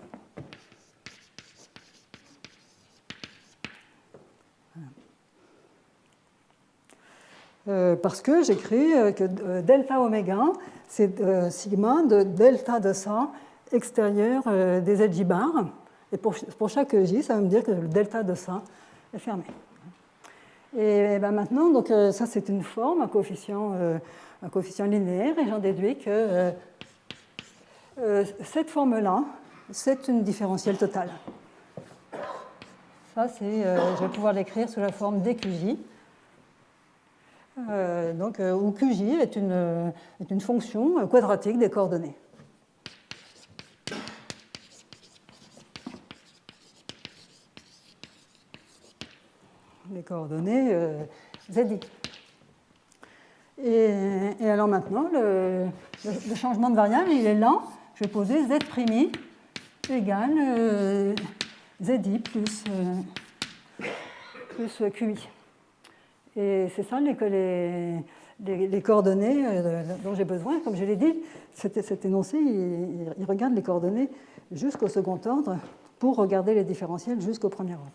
Speaker 1: Parce que j'écris que delta oméga, c'est sigma de delta de ça extérieur des zj bar. Et pour chaque j, ça va me dire que le delta de ça est fermé. Et ben maintenant, donc, ça c'est une forme, un coefficient linéaire, et j'en déduis que cette forme-là, c'est une différentielle totale. Ça, je vais pouvoir l'écrire sous la forme dqj. Où qj est une fonction quadratique des coordonnées. Les coordonnées zi. Et alors maintenant, le changement de variable, il est lent. Je vais poser z' égale zi plus qi. Et c'est ça les coordonnées dont j'ai besoin. Comme je l'ai dit, cet énoncé, il regarde les coordonnées jusqu'au second ordre pour regarder les différentiels jusqu'au premier ordre.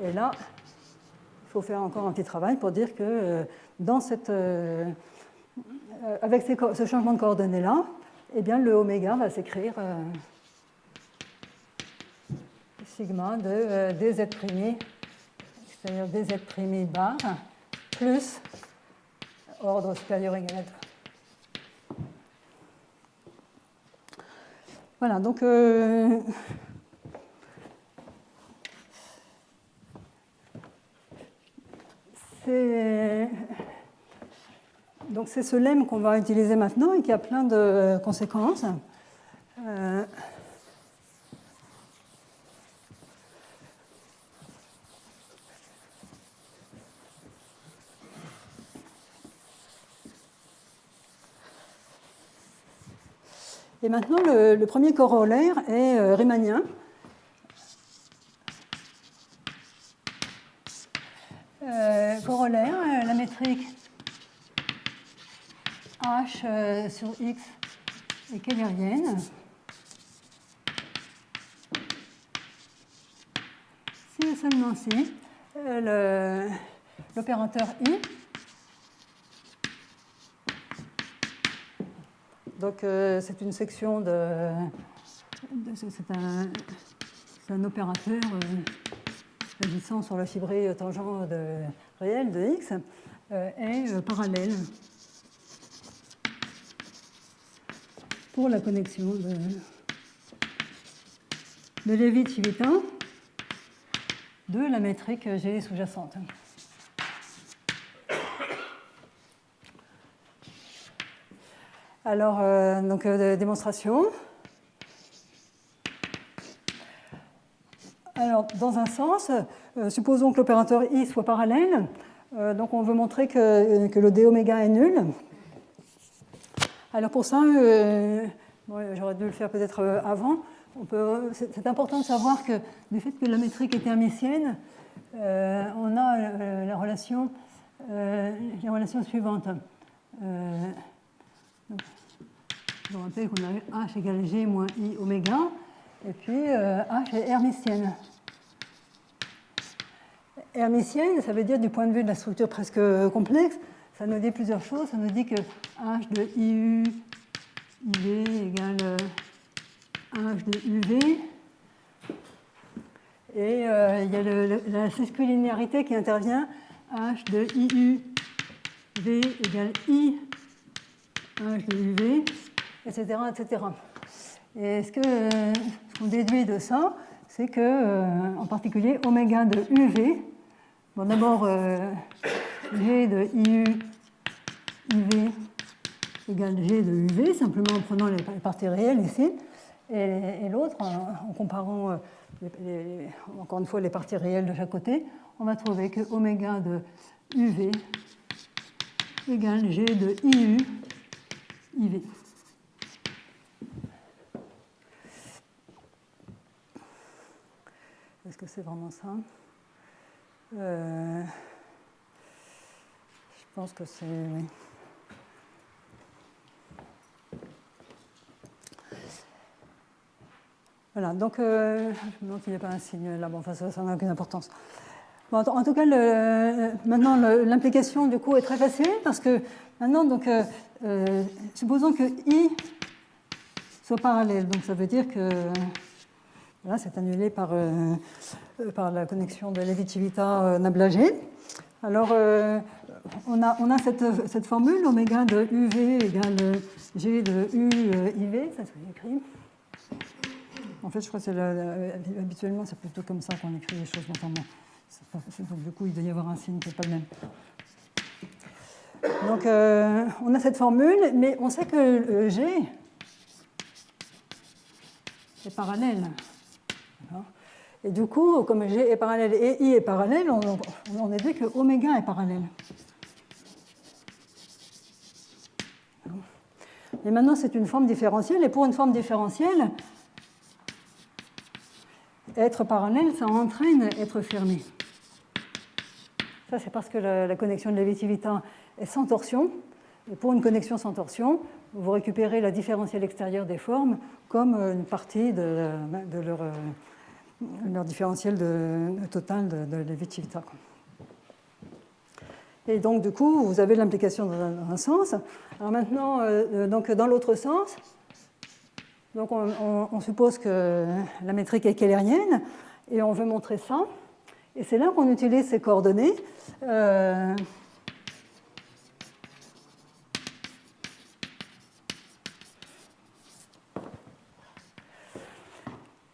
Speaker 1: Et là, il faut faire encore un petit travail pour dire que avec ce changement de coordonnées-là, eh bien, le oméga va s'écrire sigma de dz', c'est-à-dire dz' bar, plus ordre supérieur égal à 2. Voilà, donc c'est ce lemme qu'on va utiliser maintenant et qui a plein de conséquences. Et maintenant, le premier corollaire est riemanien. Corollaire, la métrique H sur X est keylérienne. Si et seulement si l'opérateur I, donc c'est une section c'est un opérateur agissant sur le fibré tangent réel de X, est parallèle pour la connexion de Levi-Civita de la métrique G sous-jacente. Alors, donc, démonstration. Alors, dans un sens, supposons que l'opérateur I soit parallèle. Donc, on veut montrer que le d-oméga est nul. Alors, pour ça, j'aurais dû le faire peut-être avant. C'est important de savoir que du fait que la métrique est hermitienne, on a les relations suivantes. Je rappelle qu'on a H égale G moins I oméga, et puis H est hermitienne. Hermitienne, ça veut dire du point de vue de la structure presque complexe, ça nous dit plusieurs choses. Ça nous dit que H de IU IV égale H de UV. Et il y a la sesquilinéarité qui intervient. H de IU V égale I H de UV, etc. etc. Et ce qu'on déduit de ça, c'est que, en particulier, oméga de UV, bon, d'abord, G de IU IV égale G de UV, simplement en prenant les parties réelles ici, et l'autre, en comparant encore une fois les parties réelles de chaque côté, on va trouver que oméga de UV égale G de IU IV. Est-ce que c'est vraiment ça? Je pense que c'est... Oui. Voilà, donc je me demande s'il n'y a pas un signe là, bon, enfin, ça n'a aucune importance. Bon, en tout cas, maintenant, l'implication du coup est très facile parce que maintenant, donc, supposons que I soit parallèle, donc ça veut dire que là, c'est annulé par la connexion de Levi-Civita-Nabla-G. Alors, on a cette formule, oméga de UV égale G de U IV, ça se écrit. En fait, je crois que habituellement, c'est plutôt comme ça qu'on écrit les choses. Enfin, donc, du coup, il doit y avoir un signe qui n'est pas le même. Donc, on a cette formule, mais on sait que G est parallèle. Et du coup, comme G est parallèle et I est parallèle, on déduit que oméga est parallèle. Et maintenant, c'est une forme différentielle. Et pour une forme différentielle, être parallèle, ça entraîne être fermé. Ça, c'est parce que la connexion de Levi-Civita est sans torsion. Et pour une connexion sans torsion, vous récupérez la différentielle extérieure des formes comme une partie de leur différentiel total de Levi-Civita. Et donc, du coup, vous avez l'implication dans un sens. Alors maintenant, donc, dans l'autre sens, donc on suppose que la métrique est keylérienne et on veut montrer ça. Et c'est là qu'on utilise ces coordonnées.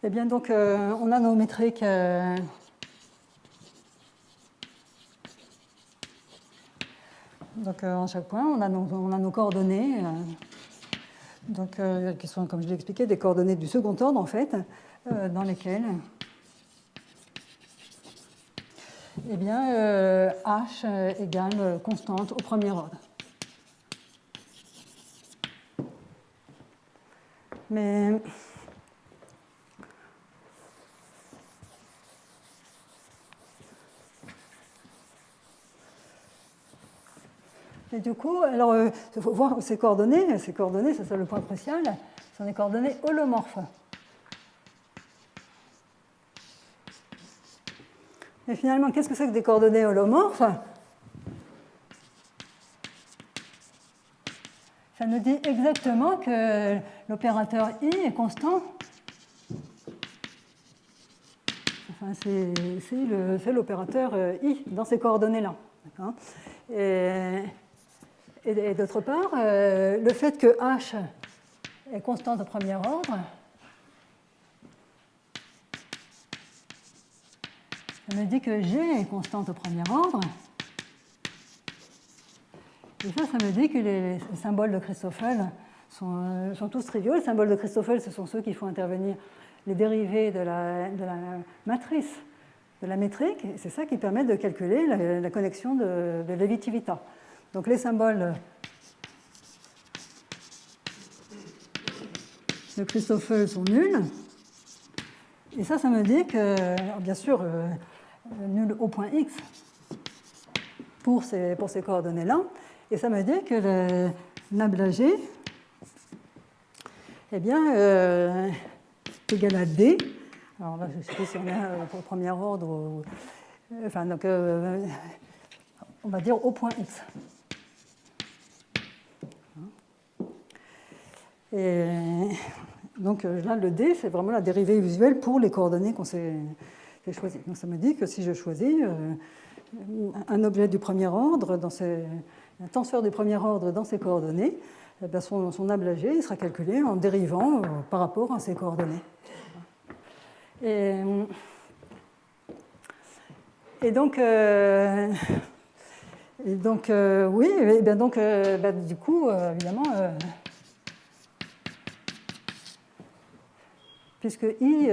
Speaker 1: Eh bien, donc, on a nos métriques. Donc, en chaque point, on a nos coordonnées, donc, qui sont, comme je l'ai expliqué, des coordonnées du second ordre, en fait, dans lesquelles eh bien, h égale constante au premier ordre. Mais et du coup, alors, il faut voir ces coordonnées, ça c'est le point crucial, sont des coordonnées holomorphes. Et finalement, qu'est-ce que c'est que des coordonnées holomorphes? Ça nous dit exactement que l'opérateur I est constant. Enfin, c'est l'opérateur I dans ces coordonnées-là. Et d'autre part, le fait que H est constante au premier ordre, ça me dit que G est constante au premier ordre. Et ça me dit que les symboles de Christoffel sont tous triviaux. Les symboles de Christoffel, ce sont ceux qui font intervenir les dérivés de la matrice de la métrique. Et c'est ça qui permet de calculer la connexion de Levi-Civita. Donc les symboles de Christoffel sont nuls. Et ça me dit que, alors bien sûr, nul au point X pour ces coordonnées-là. Et ça me dit que le Nabla-G eh bien, est égal à D. Alors là, je ne sais pas si on est pour le premier ordre. Enfin, donc, on va dire au point X. Et donc là, le D, c'est vraiment la dérivée usuelle pour les coordonnées qu'on s'est choisies. Donc ça me dit que si je choisis un objet du premier ordre, un tenseur du premier ordre dans ses coordonnées, eh bien son ablagé il sera calculé en dérivant par rapport à ces coordonnées. Et donc, oui, et bien donc, du coup, évidemment, puisque I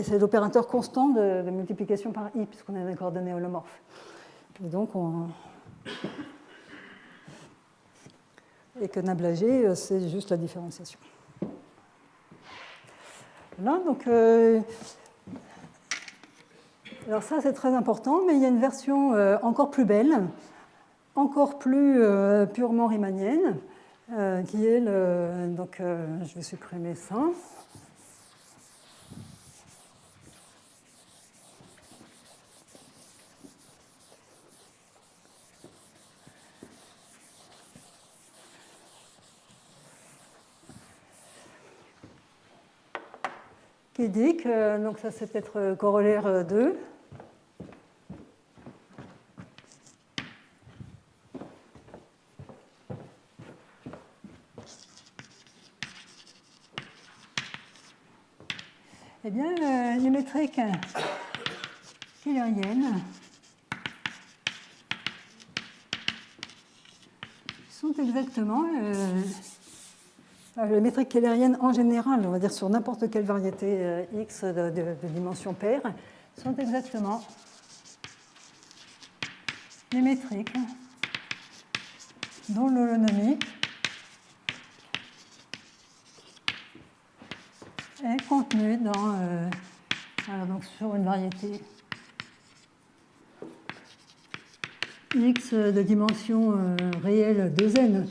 Speaker 1: c'est l'opérateur constant de multiplication par I, puisqu'on a des coordonnées holomorphes. Et donc, et que Nabla-G, c'est juste la différenciation. Là, donc, alors ça, c'est très important, mais il y a une version encore plus belle, encore plus purement riemannienne, qui est le... Donc, je vais supprimer ça. Qui dit que, donc ça c'est peut-être corollaire 2. Eh bien, les métriques keylériennes sont exactement... les métriques keylériennes en général, on va dire sur n'importe quelle variété X de dimension paire, sont exactement les métriques dont l'holonomie est contenue dans, donc sur une variété x de dimension réelle 2n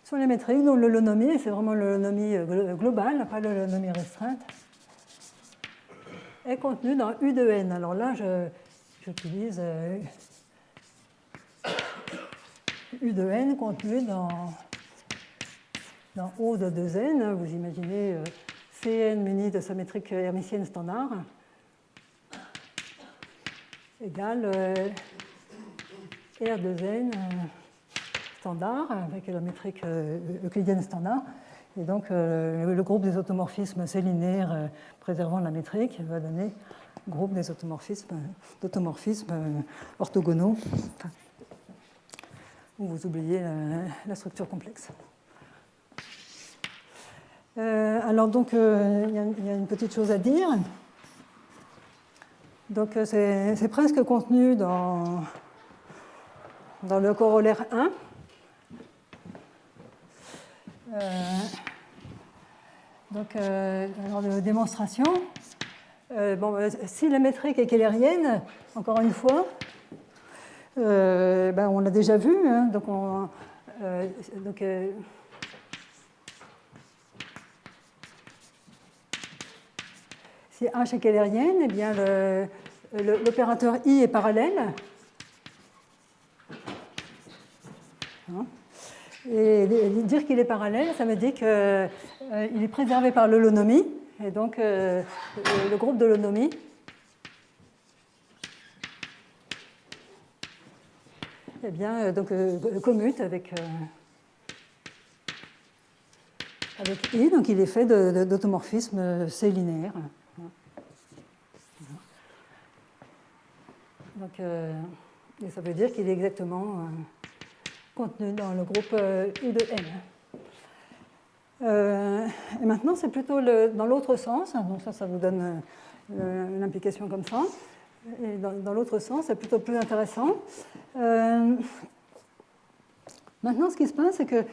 Speaker 1: sont les métriques dont l'holonomie, c'est vraiment l'holonomie globale, pas l'holonomie restreinte, est contenue dans U de n. Alors là, j'utilise U de n contenu dans O de 2n. Vous imaginez Cn muni de sa métrique hermitienne standard égale R de n standard avec la métrique euclidienne standard. Et donc le groupe des automorphismes C linéaires préservant la métrique va donner groupe des automorphismes orthogonaux, où vous oubliez la structure complexe. Alors donc il y a une petite chose à dire. Donc c'est presque contenu dans le corollaire 1. Alors de démonstration, si la métrique est keylérienne, encore une fois, on l'a déjà vu, hein, si H est keylérienne, eh bien l'opérateur I est parallèle. Hein. Et dire qu'il est parallèle, ça veut dire qu'il est préservé par l'holonomie, et donc le groupe de l'holonomie eh bien, commute avec I, donc il est fait d'automorphisme C linéaire. Donc, et ça veut dire qu'il est exactement contenu dans le groupe U de n. Et maintenant, c'est plutôt dans l'autre sens. Donc ça vous donne une implication comme ça. Et dans l'autre sens, c'est plutôt plus intéressant. Maintenant, ce qui se passe, c'est que,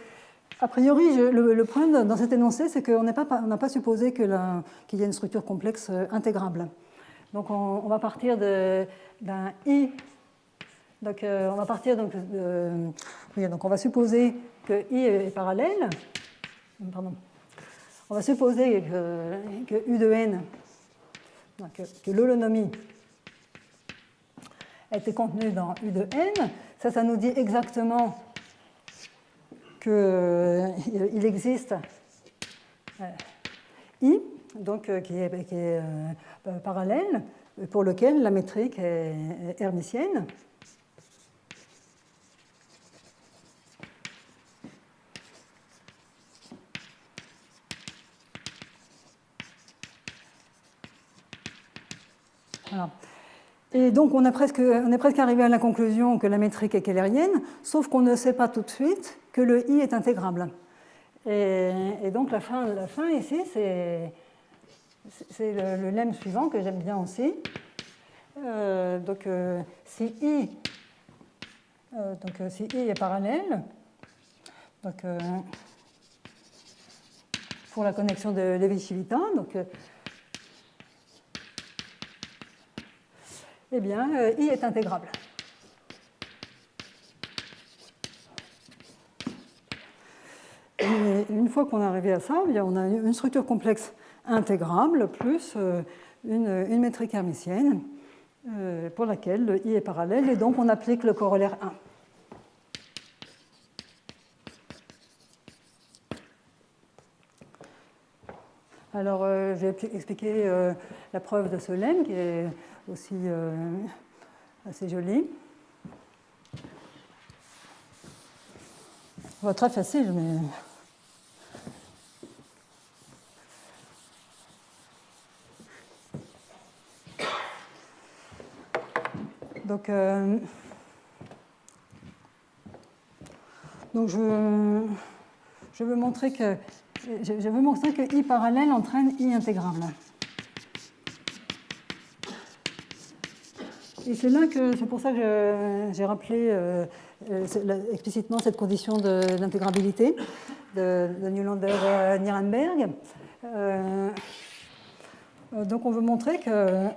Speaker 1: a priori, le point dans cet énoncé, c'est qu'on n'a pas supposé qu'il y ait une structure complexe intégrable. Donc on va partir d'un I. Donc on va partir donc on va supposer que I est parallèle. Pardon. On va supposer que U de n, donc, que l'holonomie était contenue dans U de n. Ça nous dit exactement qu'il existe I, donc qui est parallèle, pour lequel la métrique est hermitienne. Voilà. Et donc on est presque arrivé à la conclusion que la métrique est keylérienne, sauf qu'on ne sait pas tout de suite que le I est intégrable. Et donc la fin ici, c'est le lemme suivant que j'aime bien aussi. Si I est parallèle, donc, pour la connexion de Levi-Civita, donc eh bien, I est intégrable. Et une fois qu'on est arrivé à ça, eh bien, on a une structure complexe intégrable plus une métrique hermitienne pour laquelle le I est parallèle, et donc on applique le corollaire 1. Alors, je vais expliquer la preuve de ce lemme qui est aussi assez jolie. Très facile, mais... Donc je veux montrer que I parallèle entraîne I intégrable. Et c'est pour ça que j'ai rappelé explicitement cette condition d'intégrabilité de Nylander-Nirenberg. Donc on veut montrer que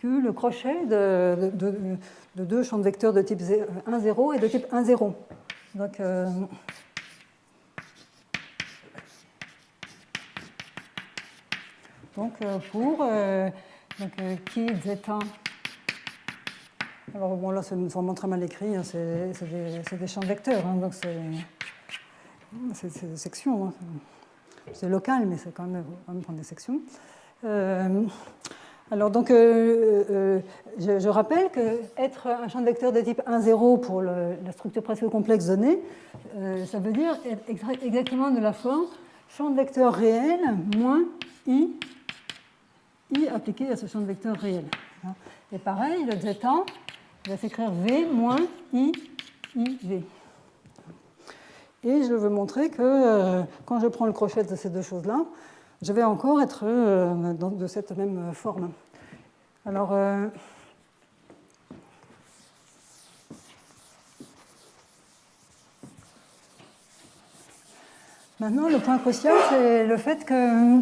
Speaker 1: que le crochet de deux champs de vecteurs de type 1, 0 et de type 1, 0. Donc, pour qui zeta. Alors bon, là c'est vraiment très mal écrit, hein, c'est des champs de vecteurs, hein, donc c'est des sections. Hein. C'est local, mais c'est quand même prendre des sections. Alors donc, je rappelle qu'être un champ de vecteurs de type 1, 0 pour la structure presque complexe donnée, ça veut dire être exactement de la forme champ de vecteurs réel moins i appliqué à ce champ de vecteurs réel. Et pareil, le zeta va s'écrire v moins i v. Et je veux montrer que quand je prends le crochet de ces deux choses-là, je vais encore être de cette même forme. Alors, maintenant, le point crucial, c'est le fait que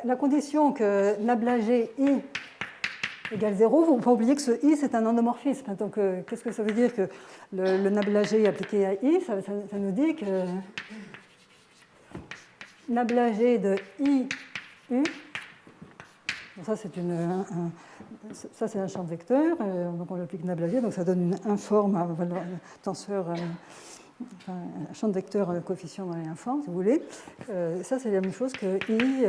Speaker 1: la condition que nabla g i égale 0, il ne faut pas oublier que ce i, c'est un endomorphisme. Donc, qu'est-ce que ça veut dire que le nabla g appliqué à i, ça nous dit que nabla g de i u, ça c'est un champ de vecteur, donc on applique nabla g, donc ça donne une informe, un tenseur, un champ de vecteur coefficient informe, si vous voulez. Ça c'est la même chose que i.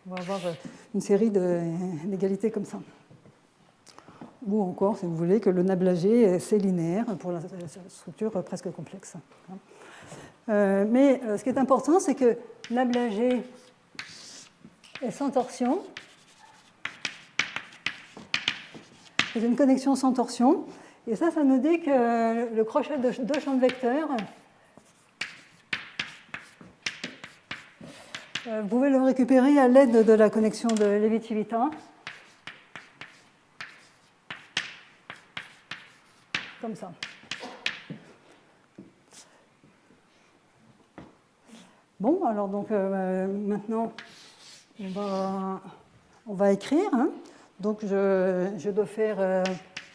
Speaker 1: On va avoir une série d'égalités comme ça. Ou encore, si vous voulez, que le nabla g, c'est linéaire pour la structure presque complexe. Mais ce qui est important, c'est que nabla g est sans torsion. C'est une connexion sans torsion. Et ça nous dit que le crochet de deux champs de vecteurs, vous pouvez le récupérer à l'aide de la connexion de Levi-Civita. Comme ça. Bon, alors donc maintenant, on va écrire. Hein. Donc je dois faire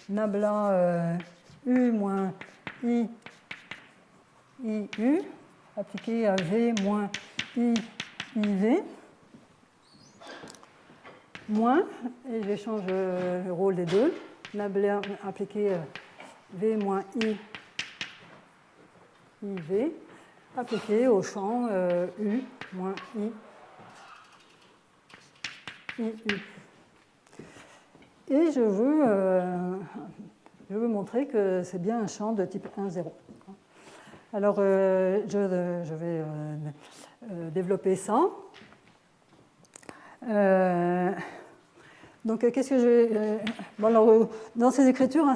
Speaker 1: nabla u moins i u appliqué à v moins i IV, moins, et j'échange le rôle des deux, nabla appliqué V moins I, IV, appliqué au champ U moins I, IU. Et je veux montrer que c'est bien un champ de type 1, 0. Alors, je vais développer ça. Donc, qu'est-ce que bon, alors, dans ces écritures, hein,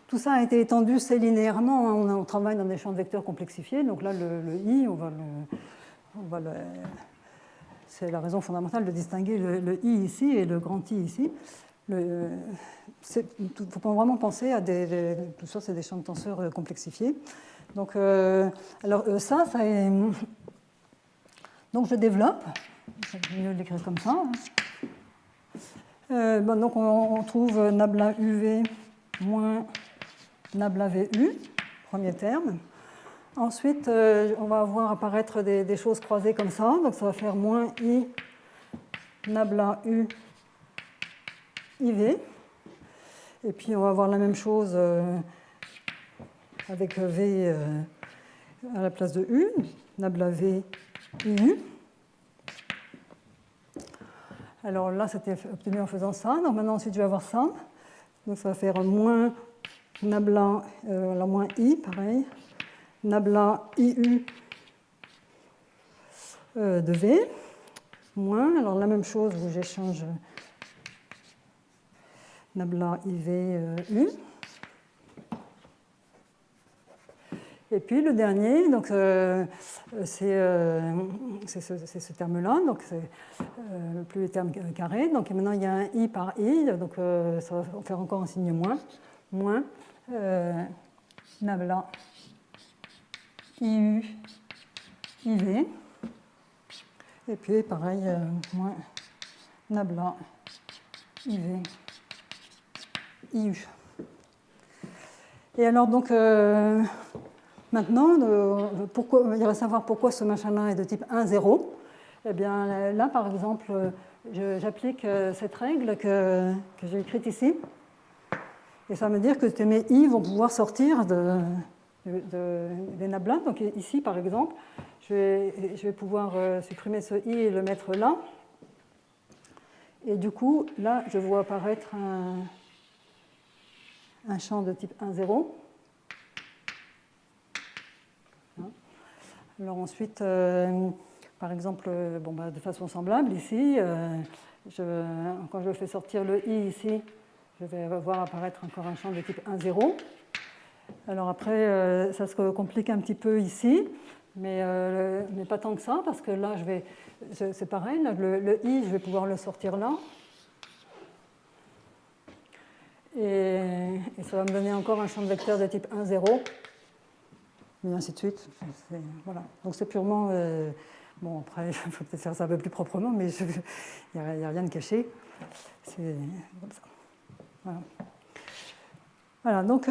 Speaker 1: tout ça a été étendu, c'est linéairement. Hein, on travaille dans des champs de vecteurs complexifiés. Donc là, le i, c'est la raison fondamentale de distinguer le i ici et le grand i ici. Il faut vraiment penser à tout ça, c'est des champs de tenseurs complexifiés. Donc, alors ça est... Donc je développe, je vais mieux l'écrire comme ça. Donc on trouve nabla uv moins nabla vu, premier terme. Ensuite, on va voir apparaître des choses croisées comme ça. Donc ça va faire moins i nabla u iv. Et puis on va avoir la même chose avec v à la place de u, nabla v iu. Alors là, c'était obtenu en faisant ça. Donc maintenant, ensuite, je vais avoir ça. Donc ça va faire moins nabla, la moins i, pareil, nabla iu de v, moins, alors la même chose où j'échange nabla iv u. Et puis le dernier, donc c'est ce terme-là, donc c'est plus les termes carrés. Donc maintenant il y a un i par i, donc ça va faire encore un signe moins nabla iu IV. Et puis, pareil, moins nabla IV IU. Et alors, donc, maintenant, il va savoir pourquoi ce machin-là est de type 1, 0. Eh bien, là, par exemple, j'applique cette règle que j'ai écrite ici. Et ça veut dire que mes I vont pouvoir sortir des nablas. Donc ici, par exemple, je vais pouvoir supprimer ce I et le mettre là. Et du coup, là, je vois apparaître un champ de type 1, 0. Alors ensuite, par exemple, de façon semblable, ici, quand je fais sortir le I ici, je vais voir apparaître encore un champ de type 1, 0. Alors après, ça se complique un petit peu ici, mais pas tant que ça, parce que là, c'est pareil, là, le I, je vais pouvoir le sortir là. Et ça va me donner encore un champ de vecteur de type 1, 0. Et ainsi de suite. Voilà. Donc c'est purement... bon, après, il faut peut-être faire ça un peu plus proprement, mais il n'y a rien de caché. C'est comme ça. Voilà. Voilà, donc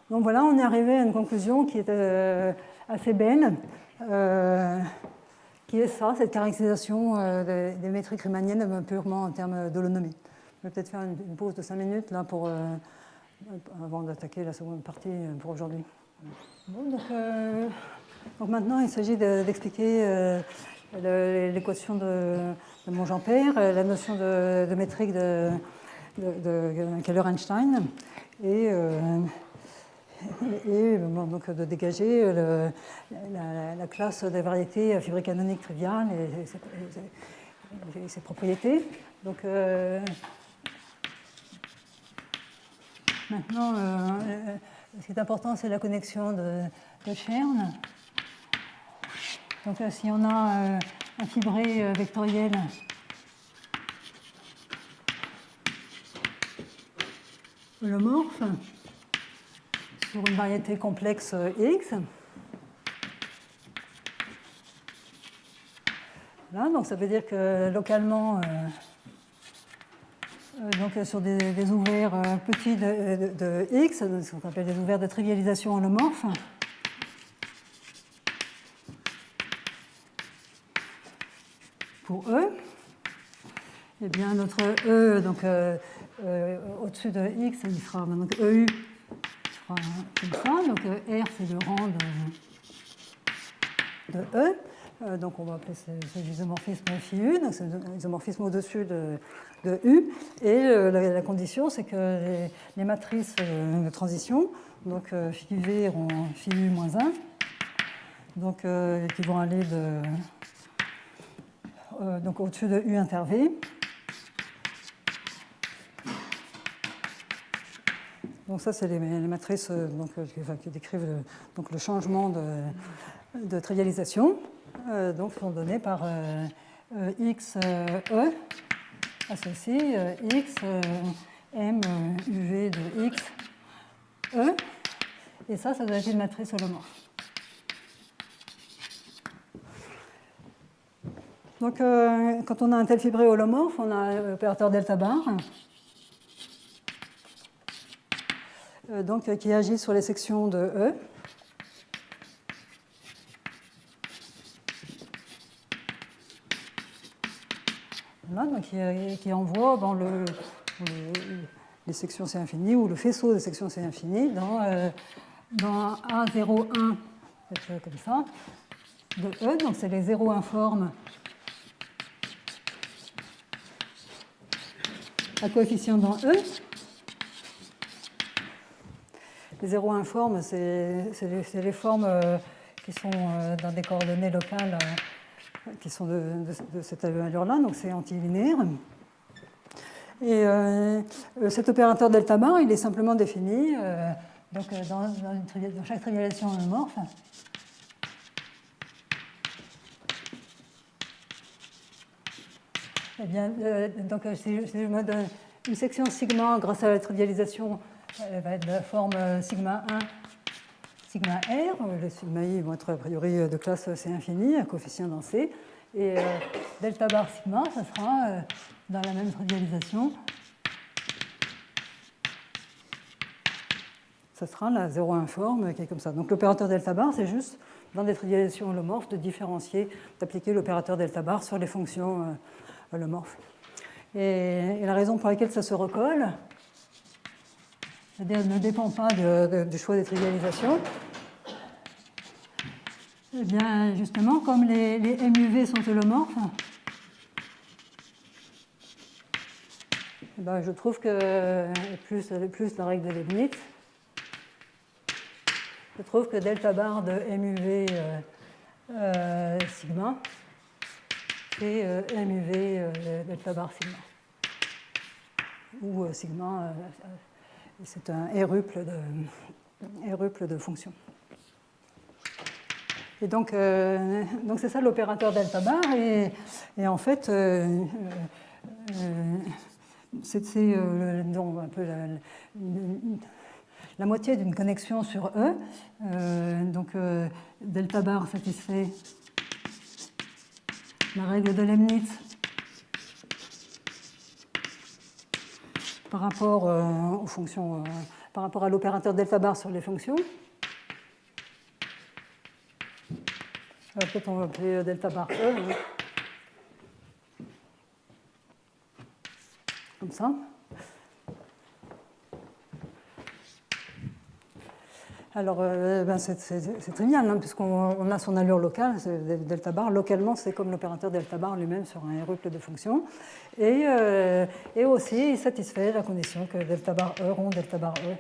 Speaker 1: voilà, on est arrivé à une conclusion qui est assez belle, qui est ça, cette caractérisation des métriques riemanniennes purement en termes d'holonomie. Je vais peut-être faire une pause de 5 minutes là, avant d'attaquer la seconde partie pour aujourd'hui. Bon, donc maintenant, il s'agit d'expliquer l'équation de Monge-Ampère, la notion de métrique de Keller-Einstein et donc de dégager la classe des variétés fibrées canoniques triviales et ses propriétés. Donc maintenant, ce qui est important, c'est la connexion de Chern. Donc si on a un fibré vectoriel holomorphe sur une variété complexe X. Voilà, donc ça veut dire que localement, donc sur des ouverts petits de X, ce qu'on appelle des ouverts de trivialisation holomorphe, pour E, eh bien notre E, donc au-dessus de X, il sera donc EU sera comme ça. Donc R, c'est le rang de E. Donc on va appeler ce isomorphisme FIU, donc c'est l'isomorphisme au-dessus de U. Et la condition, c'est que les matrices de transition, donc phi V auront phi U moins 1, donc qui vont aller donc au-dessus de U inter V. Donc ça, c'est les matrices qui décrivent donc le changement de trivialisation. Donc sont données par X E associé X M UV de X E. Et ça doit être une matrice holomorphe. Donc quand on a un tel fibré holomorphe, on a l'opérateur delta bar. Donc, qui agit sur les sections de E. Voilà, donc qui envoie dans les sections C infini ou le faisceau des sections C infini dans A01, comme ça, de E. Donc, c'est les zéros informes à coefficient dans E. Les zéros informes, c'est les formes qui sont dans des coordonnées locales qui sont de cette allure-là, donc c'est antilinéaire. Et cet opérateur delta bar, il est simplement défini donc, dans chaque trivialisation holomorphe. Eh bien, donc, si je me donne une section sigma grâce à la trivialisation, elle va être de la forme sigma 1, sigma R, les sigma I vont être a priori de classe C infini, un coefficient dans C, et delta bar sigma, ça sera dans la même trivialisation, ça sera la 0,1 forme qui est comme ça. Donc l'opérateur delta bar, c'est juste dans des trivialisations holomorphes de différencier, d'appliquer l'opérateur delta bar sur les fonctions holomorphes. Et la raison pour laquelle ça se recolle, c'est-à-dire ne dépend pas du choix des trivialisations, eh bien, justement, comme les MUV sont holomorphes, eh bien, je trouve que, plus la règle de Leibniz, je trouve que delta bar de MUV sigma, c'est MUV delta bar sigma. Ou sigma, c'est un R-ruple de fonction. Et donc c'est ça l'opérateur delta bar, et en fait, c'est un peu la moitié d'une connexion sur E. Donc delta bar satisfait la règle de Leibniz par rapport aux fonctions, par rapport à l'opérateur delta bar sur les fonctions. Peut-être on va appeler delta bar E. Comme ça. Alors, c'est trivial, hein, puisqu'on a son allure locale, delta bar. Localement, c'est comme l'opérateur delta bar lui-même sur un ruple de fonction. Et aussi, il satisfait la condition que delta bar E rond delta bar E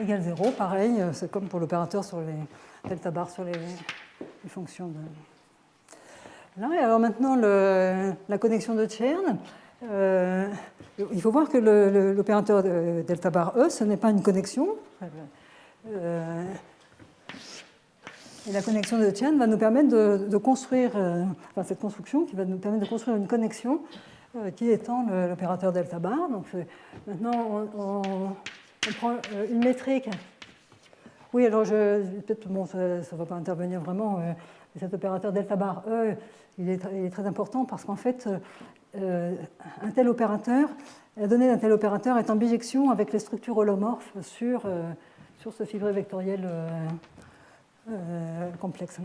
Speaker 1: égale 0. Pareil, c'est comme pour l'opérateur sur les delta bar sur les fonctions de... Là, et alors maintenant, la connexion de Chern. Il faut voir que l'opérateur delta bar E, ce n'est pas une connexion. Et la connexion de Chern va nous permettre de construire, enfin cette construction qui va nous permettre de construire une connexion qui étend l'opérateur delta bar. Donc maintenant, on prend une métrique. Oui, alors peut-être bon, ça ne va pas intervenir vraiment. Cet opérateur delta bar E, il est très important parce qu'en fait, un tel opérateur, la donnée d'un tel opérateur est en bijection avec les structures holomorphes sur ce fibré vectoriel complexe.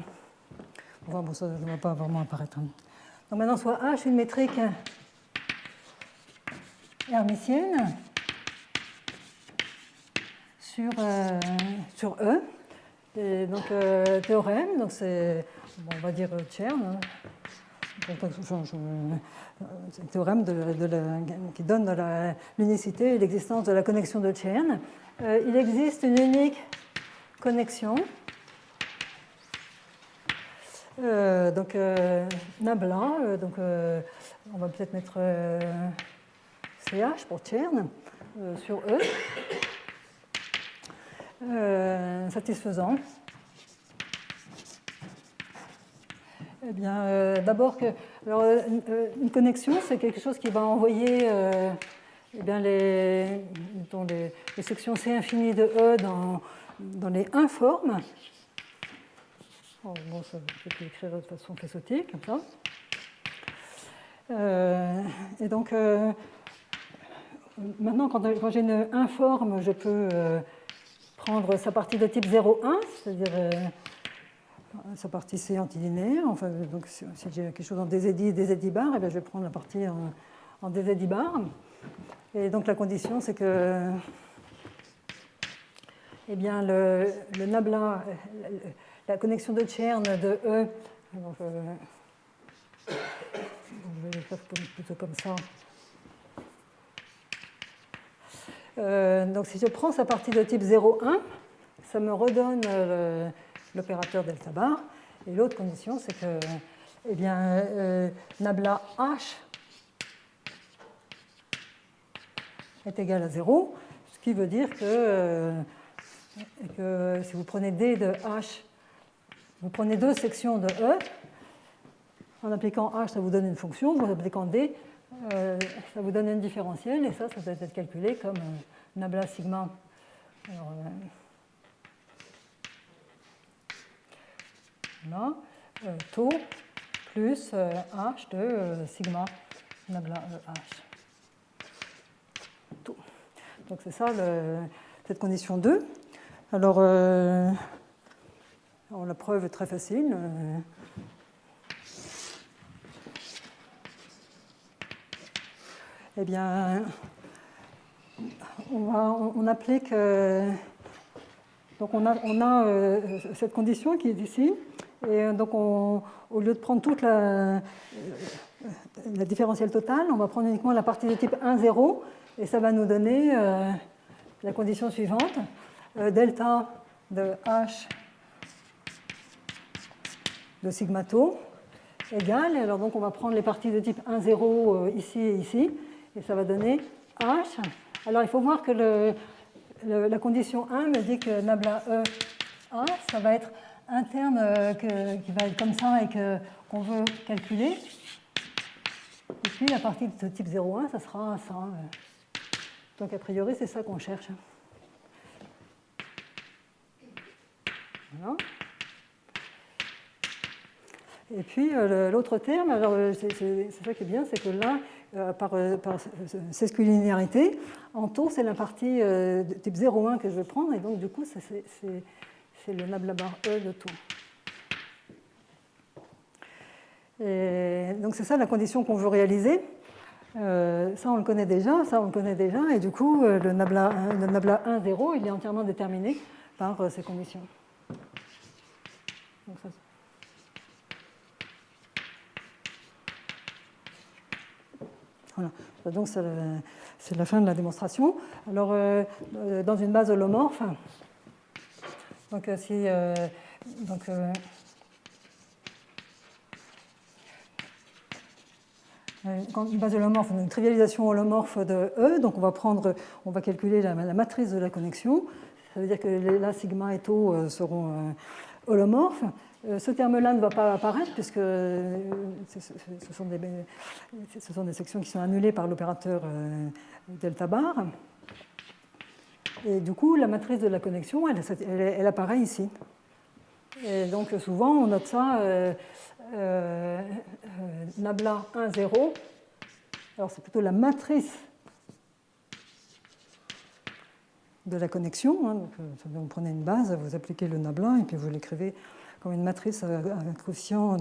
Speaker 1: Enfin, bon, ça ne va pas vraiment apparaître. Donc maintenant, soit H une métrique hermitienne sur E. Et donc, théorème, donc c'est, bon, on va dire Chern. C'est un théorème qui donne l'unicité et l'existence de la connexion de Chern. Il existe une unique connexion. Donc, nabla, donc on va peut-être mettre CH pour Chern sur E. Satisfaisant. Eh bien, d'abord que une connexion, c'est quelque chose qui va envoyer eh bien, les sections C infinies de E dans les informes. Oh, bon, ça peut écrire de façon faisceautique, comme ça. Et donc, maintenant, quand j'ai une informe, je peux prendre sa partie de type 0,1, c'est-à-dire sa partie C antilinéaire. Enfin, donc, si j'ai quelque chose en DZI et DZI bar, eh bien, je vais prendre la partie en DZI bar. Et donc, la condition, c'est que eh bien, le nabla, la connexion de Chern de E, alors je vais le faire plutôt comme ça. Donc si je prends sa partie de type 0,1, ça me redonne l'opérateur delta bar. Et l'autre condition, c'est que eh bien, nabla H est égal à 0, ce qui veut dire que si vous prenez D de H, vous prenez deux sections de E, en appliquant H, ça vous donne une fonction, en appliquant D, ça vous donne une différentielle, et ça doit être calculé comme nabla sigma. Alors, là, tau plus h de sigma nabla h. Tau. Donc c'est ça cette condition 2. Alors, la preuve est très facile. Eh bien, on applique. Donc on a cette condition qui est ici. Et donc, au lieu de prendre toute la différentielle totale, on va prendre uniquement la partie de type 1, 0. Et ça va nous donner la condition suivante. Delta de H de sigma tau égale. Alors donc, on va prendre les parties de type 1, 0 ici et ici. Et ça va donner H. Alors, il faut voir que la condition 1 me dit que nabla E A, ça va être un terme qui va être comme ça et qu'on veut calculer. Et puis, la partie de type 0,1, ça sera ça. Donc, a priori, c'est ça qu'on cherche. Voilà. Et puis, l'autre terme, alors c'est ça qui est bien, c'est que là, par sesquilinéarité, en taux, c'est la partie de type 0,1 que je vais prendre, et donc du coup, c'est le nabla bar E de taux. Et donc c'est ça la condition qu'on veut réaliser. Ça, on le connaît déjà, et du coup, le nabla 1, 0, il est entièrement déterminé par ces conditions. Donc, ça, voilà. Donc c'est la fin de la démonstration. Alors, dans une base holomorphe, donc si une base holomorphe, une trivialisation holomorphe de E, donc on va calculer la matrice de la connexion. Ça veut dire que là, sigma et tau seront holomorphes. Ce terme-là ne va pas apparaître puisque ce sont des sections qui sont annulées par l'opérateur delta bar. Et du coup, la matrice de la connexion, elle apparaît ici. Et donc souvent, on note ça nabla 1, 0. Alors c'est plutôt la matrice de la connexion. Hein. Donc, vous prenez une base, vous appliquez le nabla et puis vous l'écrivez comme une matrice à coefficients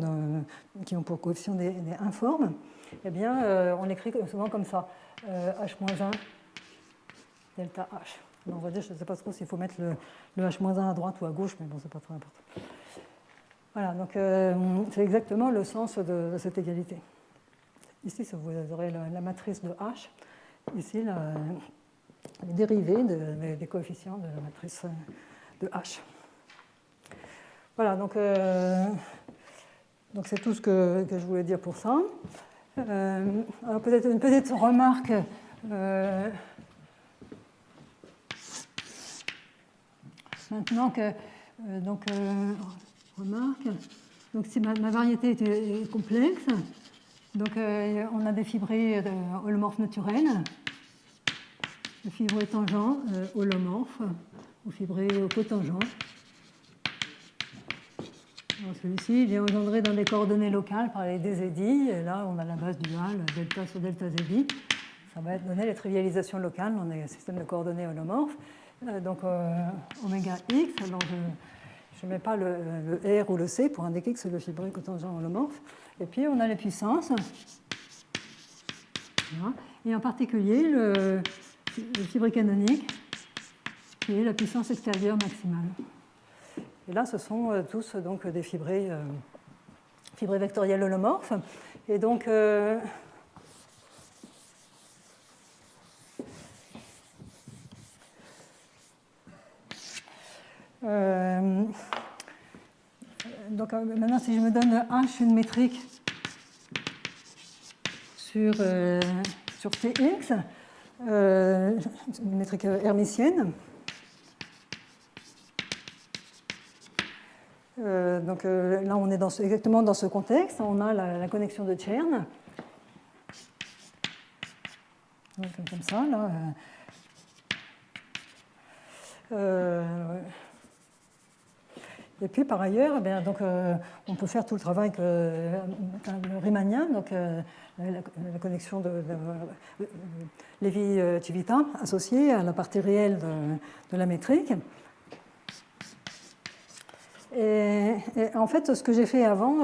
Speaker 1: qui ont pour coefficient des informes. Eh bien, on l'écrit souvent comme ça, H-1 delta H. Alors, on va dire, je ne sais pas trop s'il faut mettre le H-1 à droite ou à gauche, mais bon, c'est pas très important. Voilà, donc c'est exactement le sens de cette égalité. Ici, vous aurez la matrice de H. Ici, les dérivés des coefficients de la matrice de H. Voilà, donc c'est tout ce que je voulais dire pour ça. Alors peut-être une petite remarque. Maintenant que remarque. Donc si ma variété est complexe, donc on a des fibrés holomorphes naturels, le fibré tangent holomorphe ou fibré cotangent. Celui-ci il est engendré dans des coordonnées locales par les dzédi. Et là, on a la base duale delta sur delta zédi. Ça va donner les trivialisations locales dans des systèmes de coordonnées holomorphes. Donc oméga x. Alors je ne mets pas le R ou le C pour indiquer que c'est le fibré cotangent holomorphe. Et puis on a les puissances. Voilà. Et en particulier le fibré canonique, qui est la puissance extérieure maximale. Et là, ce sont tous donc, des fibrés vectoriels holomorphes. Et donc, maintenant, si je me donne H une métrique sur Cx, une métrique hermitienne, donc là, on est exactement dans ce contexte. On a la connexion de Chern. Donc, comme ça, là. Et puis par ailleurs, donc, on peut faire tout le travail le riemanien, donc la connexion de Lévy-Civita associée à la partie réelle de la métrique. Et en fait, ce que j'ai fait avant,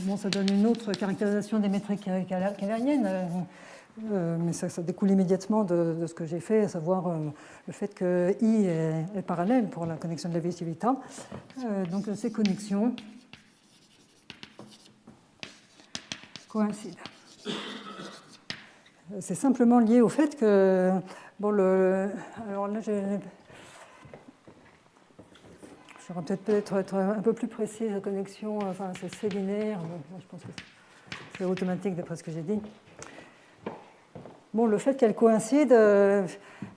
Speaker 1: bon, ça donne une autre caractérisation des métriques kählériennes, mais ça découle immédiatement de ce que j'ai fait, à savoir le fait que I est parallèle pour la connexion de Lévy-Civita. Donc ces connexions coïncident. C'est simplement lié au fait que, bon, alors là, j'aurais peut-être être un peu plus précis, la connexion, enfin c'est linéaire, je pense que c'est automatique d'après ce que j'ai dit. Bon, le fait qu'elles coïncident,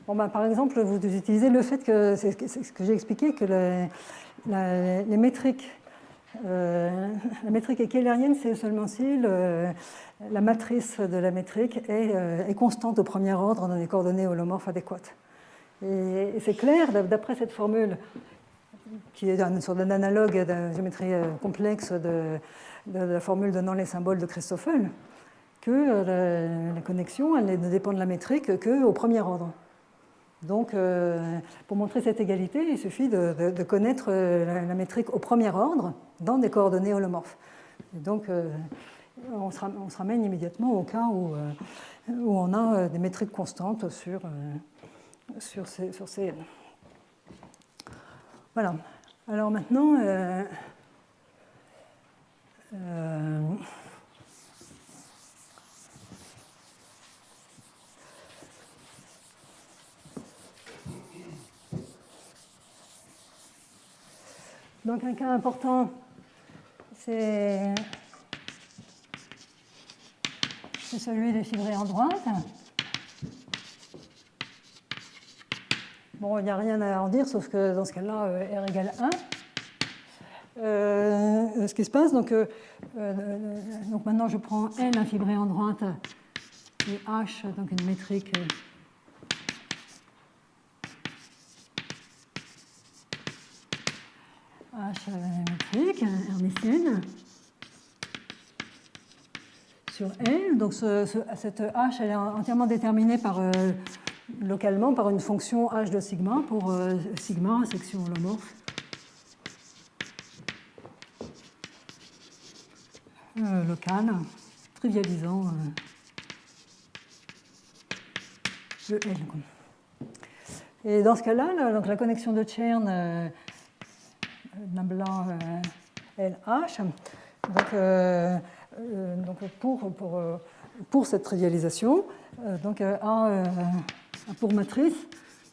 Speaker 1: bon, par exemple, vous utilisez le fait que, c'est ce que j'ai expliqué, que les métriques, la métrique kählérienne, c'est seulement si la matrice de la métrique est constante au premier ordre dans les coordonnées holomorphes adéquates. Et c'est clair, d'après cette formule, qui est une sorte d'analogue de la géométrie complexe de la formule donnant les symboles de Christoffel, que la connexion elle ne dépend de la métrique qu'au premier ordre. Donc, pour montrer cette égalité, il suffit de connaître la métrique au premier ordre dans des coordonnées holomorphes. Et donc, on se ramène immédiatement au cas où on a des métriques constantes sur ces. Voilà. Alors maintenant, donc un cas important, c'est celui des fibrés en droite. Bon, il n'y a rien à en dire, sauf que dans ce cas-là, R égale 1. Ce qui se passe, donc maintenant je prends L, un fibré en droite, et H, donc une métrique H métrique, hermitienne, sur L. Donc cette H, elle est entièrement déterminée localement par une fonction H de sigma pour sigma, section holomorphe. Locale, trivialisant le L. Et dans ce cas-là, donc la connexion de Chern, nabla LH, donc pour cette trivialisation, donc A pour matrice,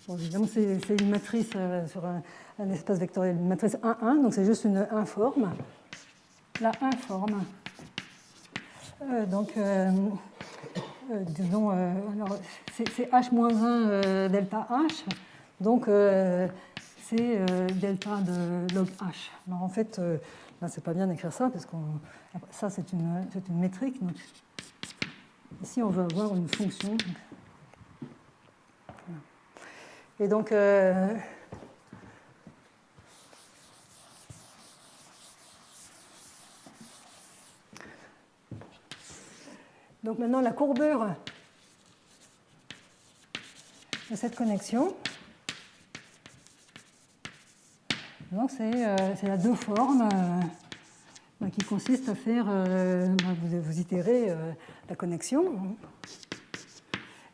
Speaker 1: bon, évidemment c'est une matrice sur un espace vectoriel, une matrice 1,1, donc c'est juste une informe. La informe. Donc, disons, c'est H-1 delta H, donc c'est delta de log H. Alors en fait, là, c'est pas bien d'écrire ça, parce que ça, c'est une métrique. Donc, ici, on veut avoir une fonction. Voilà. Et donc, donc maintenant, la courbure de cette connexion, donc c'est la deux formes qui consiste à faire, vous itérez la connexion,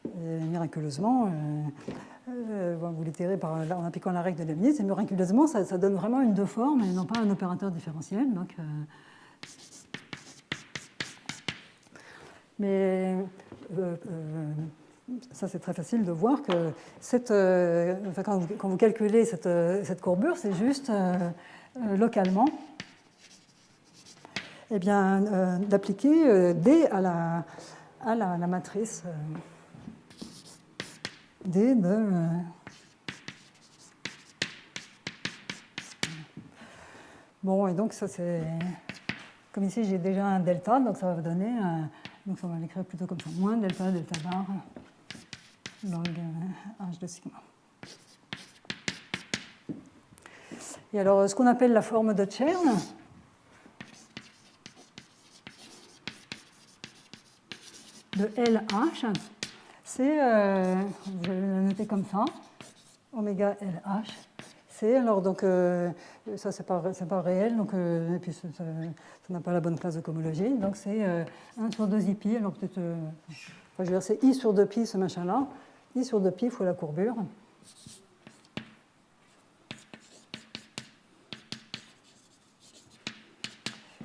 Speaker 1: et miraculeusement, vous l'itérez en appliquant la règle de Leibniz, et miraculeusement, ça donne vraiment une deux formes et non pas un opérateur différentiel. Donc, mais ça, c'est très facile de voir que quand vous calculez cette courbure, c'est juste localement eh bien, d'appliquer D à la matrice D de... Bon, et donc ça c'est... Comme ici j'ai déjà un delta, donc ça va vous donner... donc on va l'écrire plutôt comme ça, moins delta bar log H de sigma. Et alors, ce qu'on appelle la forme de Chern, de LH, c'est, je vais le noter comme ça, oméga LH. C'est, alors, donc, ça, c'est pas réel, donc, et puis ça n'a pas la bonne classe de cohomologie, donc c'est 1 sur 2 pi, alors peut-être, je veux dire, c'est I sur 2 pi, ce machin-là. I sur 2 pi, il faut la courbure.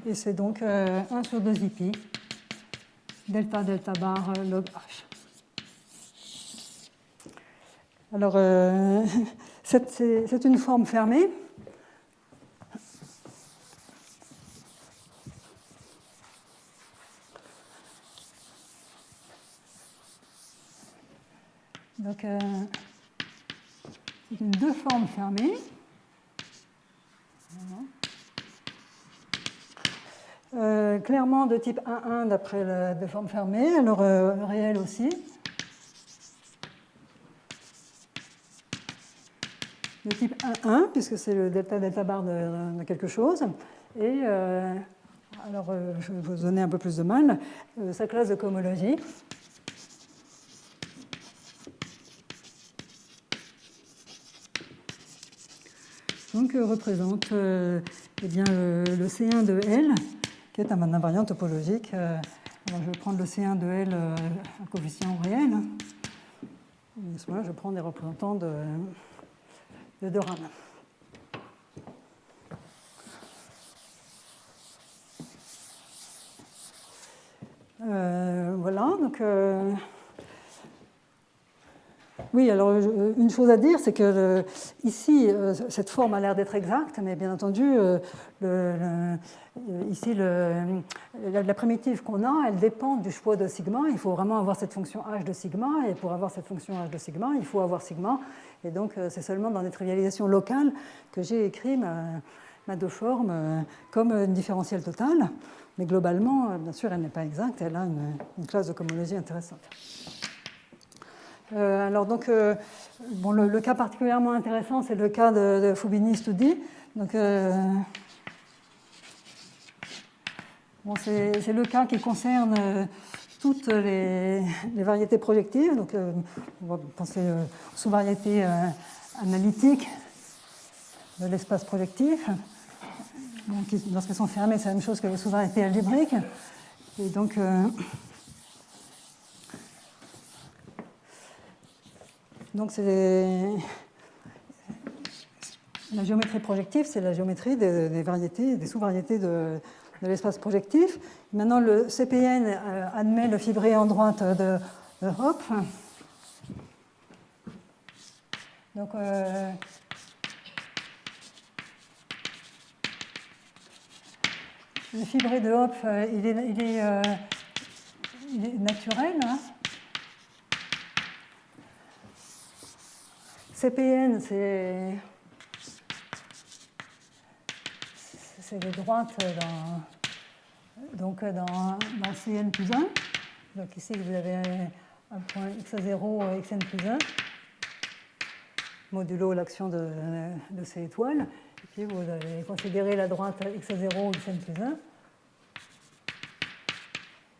Speaker 1: Et c'est donc 1 sur 2 pi, delta delta bar log h. Alors, c'est une forme fermée. Donc, c'est une deux formes fermées. Clairement de type 1,1 d'après la deux formes fermées, alors réel aussi. De type 1,1, puisque c'est le delta delta bar de quelque chose. Et alors, je vais vous donner un peu plus de mal. Sa classe de cohomologie. Donc, représente eh bien, le C1 de L, qui est un invariant topologique. Alors, je vais prendre le C1 de L à coefficient réel. Et à ce moment-là, je prends des représentants de RAM. Voilà, donc oui, alors une chose à dire, c'est que ici, cette forme a l'air d'être exacte, mais bien entendu, ici, la primitive qu'on a, elle dépend du choix de sigma. Il faut vraiment avoir cette fonction h de sigma, et pour avoir cette fonction h de sigma, il faut avoir sigma. Et donc, c'est seulement dans des trivialisations locales que j'ai écrit ma deux formes comme une différentielle totale. Mais globalement, bien sûr, elle n'est pas exacte, elle a une classe de cohomologie intéressante. Alors donc, bon, le cas particulièrement intéressant, c'est le cas de Fubini-Studi. Donc, bon, c'est le cas qui concerne toutes les variétés projectives. Donc, on va penser aux sous-variétés analytiques de l'espace projectif. Donc, lorsqu'elles sont fermées, c'est la même chose que les sous-variétés algébriques. Et donc, c'est la géométrie projective, c'est la géométrie des variétés, des sous-variétés de l'espace projectif. Maintenant, le CPN admet le fibré en droite de Hopf. Donc, le fibré de Hopf, il est naturel. Hein. CPN, c'est les droites dans Cn plus 1. Donc ici, vous avez un point x0 et xn plus 1, modulo l'action de ces étoiles. Et puis, vous avez considéré la droite x0 ou xn plus 1,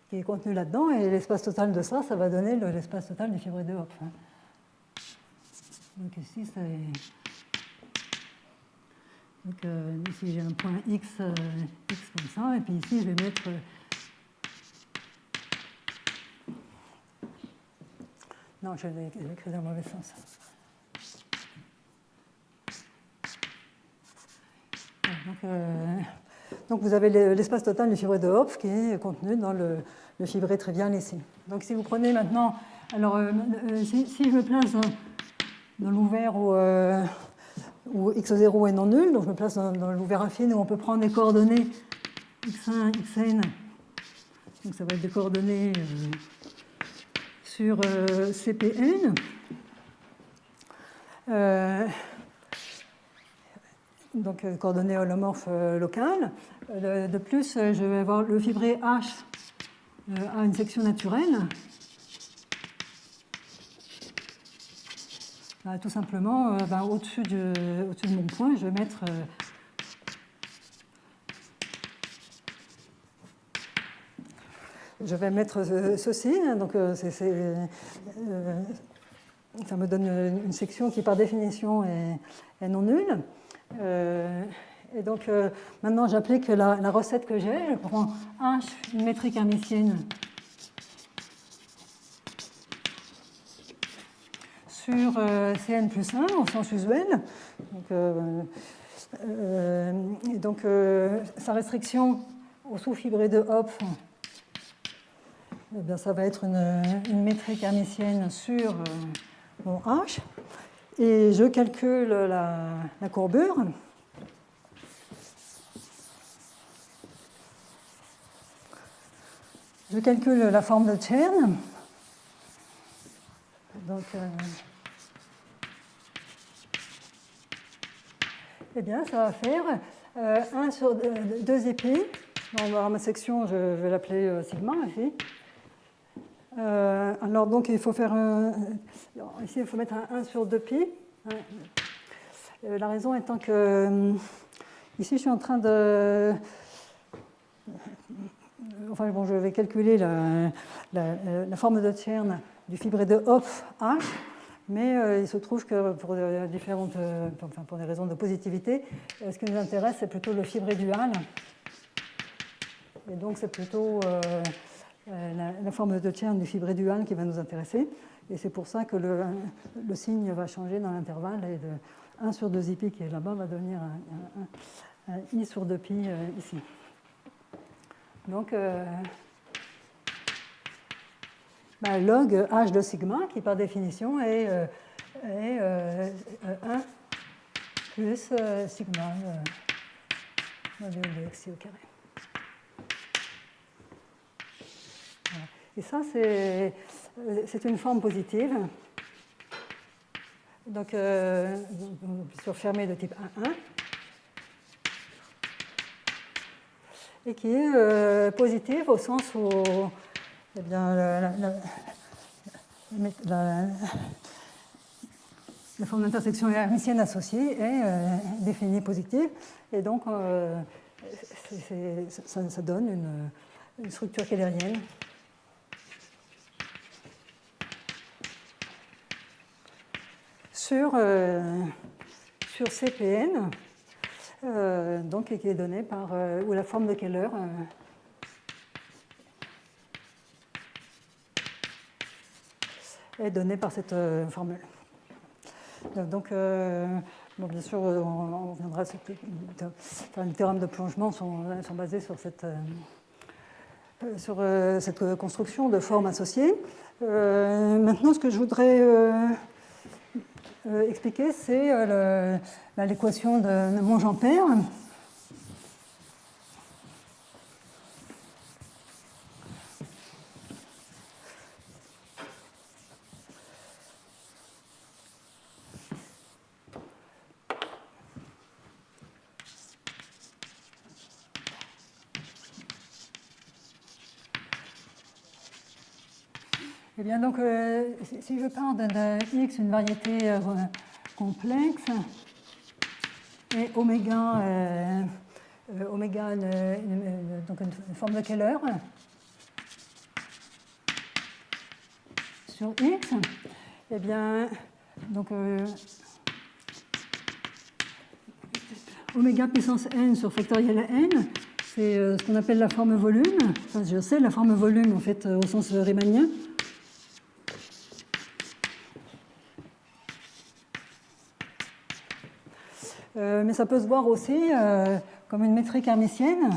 Speaker 1: qui est contenue là-dedans. Et l'espace total de ça, ça va donner l'espace total du fibré de Hopf. Hein. Donc ici, c'est... Donc, ici, j'ai un point x comme ça, et puis ici, je vais mettre... Non, je l'ai écrit dans le mauvais sens. Donc, vous avez l'espace total du fibré de Hopf qui est contenu dans le fibré trivial ici. Donc, si vous prenez maintenant... Alors, si je me place dans l'ouvert où x0 est non nul, donc je me place dans l'ouvert affine où on peut prendre des coordonnées x1, xn. Donc ça va être des coordonnées sur CPN. Donc coordonnées holomorphes locales. De plus, je vais avoir le fibré H à une section naturelle. Tout simplement, au-dessus de mon point, je vais mettre ceci. Donc, ça me donne une section qui, par définition, est non nulle. Et donc, maintenant, j'applique la recette que j'ai. Je prends H, une métrique hermitienne, sur Cn plus 1 au sens usuel. Donc, sa restriction au sous-fibré de Hopf, eh bien, ça va être une métrique hermitienne sur mon H. Et je calcule la courbure. Je calcule la forme de Chern. Donc, eh bien, ça va faire 1 sur 2 épis. Dans ma section, je vais l'appeler sigma ici. Alors, donc, il faut faire ici, il faut mettre un 1 sur 2 pi. La raison étant que ici, je suis en train de... Enfin, bon, je vais calculer la forme de Chern du fibré de Hopf H, mais il se trouve que pour pour des raisons de positivité, ce qui nous intéresse, c'est plutôt le fibré dual. Et donc, c'est plutôt la forme de Chern du fibré dual qui va nous intéresser. Et c'est pour ça que le signe va changer dans l'intervalle, et de 1 sur 2 pi qui est là-bas va devenir un I sur 2 pi ici. Donc, log H de sigma, qui par définition est 1 plus sigma module de xi au carré. Voilà. Et ça, c'est une forme positive. Donc, sur fermé de type 1,1. Et qui est positive au sens où eh bien, la forme d'intersection hermitienne associée est définie positive. Et donc, ça donne une structure keylérienne. Sur CPN, donc, qui est donnée par ou la forme de Keller est donnée par cette formule. Donc, bon, bien sûr, on viendra les théorèmes de plongement sont basés sur cette construction de formes associées. Maintenant, ce que je voudrais expliquer, c'est l'équation de Monge-Ampère. Eh bien, donc, si je pars de X, une variété complexe, et oméga, donc une forme de Keller sur X, eh bien, donc, oméga puissance n sur factoriel n, c'est ce qu'on appelle la forme volume. Enfin, je sais la forme volume, en fait, au sens riemanien. Mais ça peut se voir aussi comme une métrique hermitienne.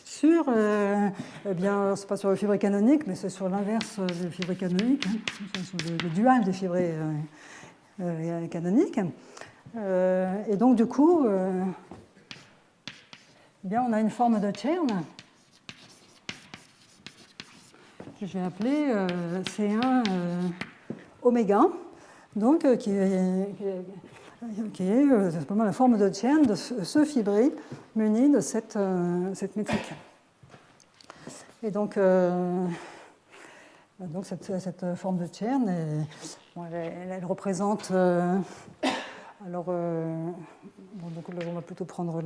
Speaker 1: Sur, eh bien, c'est pas sur le fibré canonique, mais c'est sur l'inverse du fibré canonique, sur le dual du fibré canonique. Et donc, du coup, eh bien, on a une forme de Chern que je vais appeler C1 oméga, donc qui est simplement la forme de Chern de ce fibré muni de cette métrique. Et donc, Donc cette forme de Tchern, elle représente... alors, donc là, on va plutôt prendre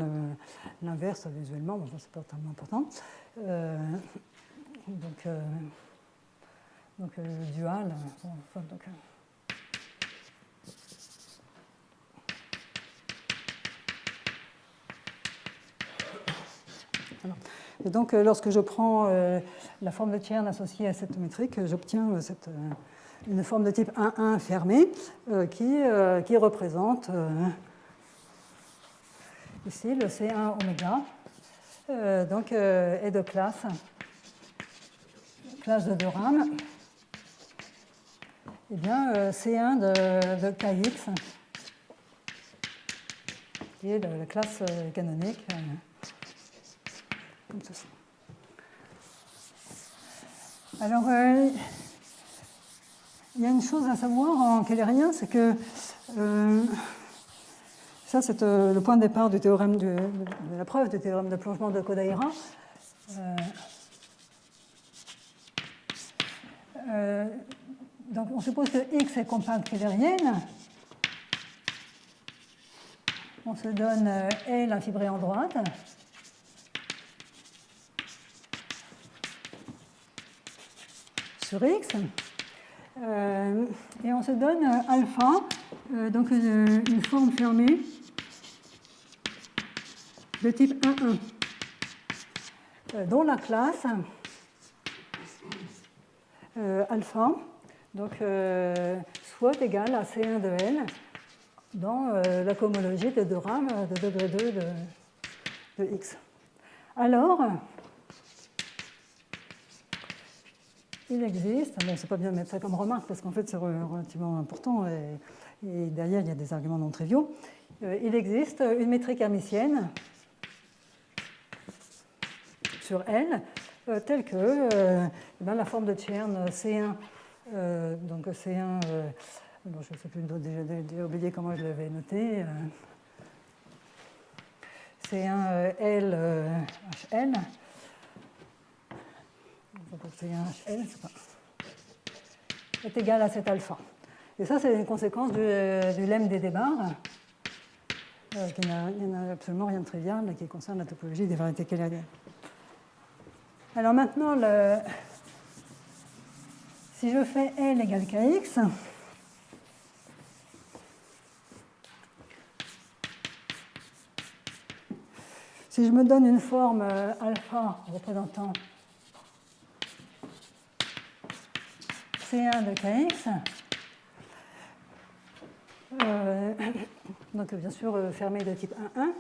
Speaker 1: l'inverse visuellement, bon, c'est pas tellement important. Donc dual. Et donc, lorsque je prends la forme de Tchern associée à cette métrique, j'obtiens une forme de type 1,1 fermée qui représente ici le C1 oméga, donc est de classe de De Rham, et bien C1 de Kx, qui est la classe canonique. Comme ceci. Alors, il y a une chose à savoir en keulérien, c'est que ça, c'est le point de départ du théorème de la preuve du théorème de plongement de Kodaira. Donc, on suppose que X est compacte keulérienne. On se donne L infibré en droite. Sur X. Et on se donne alpha, donc une forme fermée de type 1,1, dont la classe alpha donc, soit égale à C1 de L dans la cohomologie de De Rham de degré 2 de X. Alors, il existe, bon, c'est pas bien de mettre ça comme remarque parce qu'en fait c'est relativement important et derrière il y a des arguments non triviaux. Il existe une métrique hermitienne sur L telle que la forme de Tchern C1, donc C1, bon, je ne sais plus, j'ai oublié comment je l'avais noté, C1 L HL. C1HL est égal à cet alpha. Et ça, c'est une conséquence du lemme des Desbarres, qui n'a absolument rien de trivial, qui concerne la topologie des variétés keulériennes. Alors maintenant, si je fais L égale Kx, si je me donne une forme alpha représentant C1 de Kx, donc bien sûr fermé de type 1,1,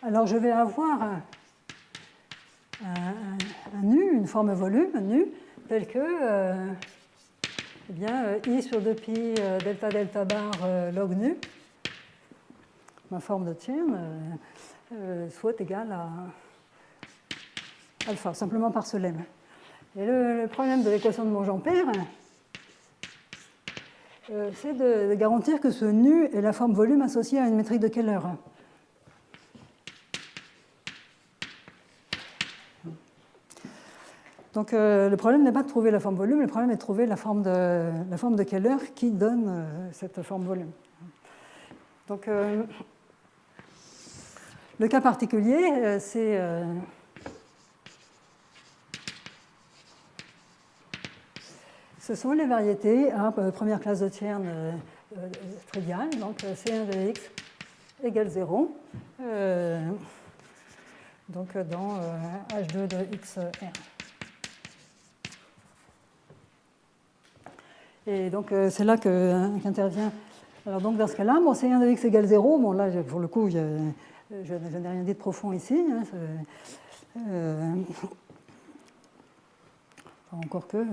Speaker 1: alors je vais avoir un nu, une forme volume nu, telle que eh bien, I sur 2pi delta delta bar log nu, ma forme de Tchern, soit égale à alpha, simplement par ce lemme. Et le problème de l'équation de Monge-Ampère, c'est de garantir que ce nu est la forme volume associée à une métrique de Keller. Donc le problème n'est pas de trouver la forme volume, le problème est de trouver la forme de Keller qui donne cette forme volume. Donc le cas particulier, c'est ce sont les variétés à première classe de Tchern triviale, donc C1 de X égale 0, donc dans H2 de XR. Et donc c'est là qu'intervient. Alors donc dans ce cas-là, bon, C1 de X égale 0, bon là pour le coup, je n'ai rien dit de profond ici. Encore que.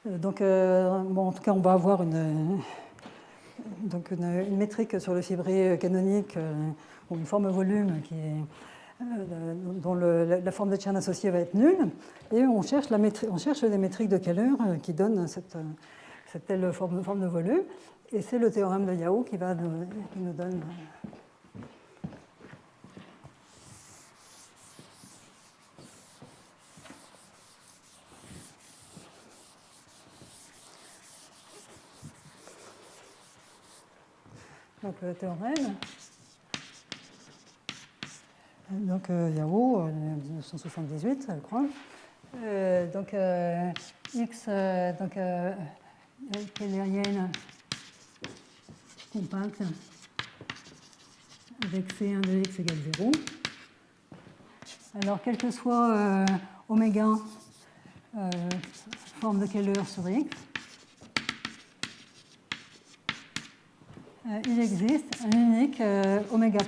Speaker 1: Donc, bon, en tout cas, on va avoir une métrique sur le fibré canonique, ou une forme volume dont la forme de Tchern associée va être nulle, et on cherche des métriques de Keller qui donnent cette telle forme de volume, et c'est le théorème de Yao qui nous donne. donc le théorème. Donc Yao, 1978, je crois. Donc X, donc keylérienne compacte avec C1 de X égale 0. Alors, quel que soit oméga, forme de Keller sur X, il existe un unique oméga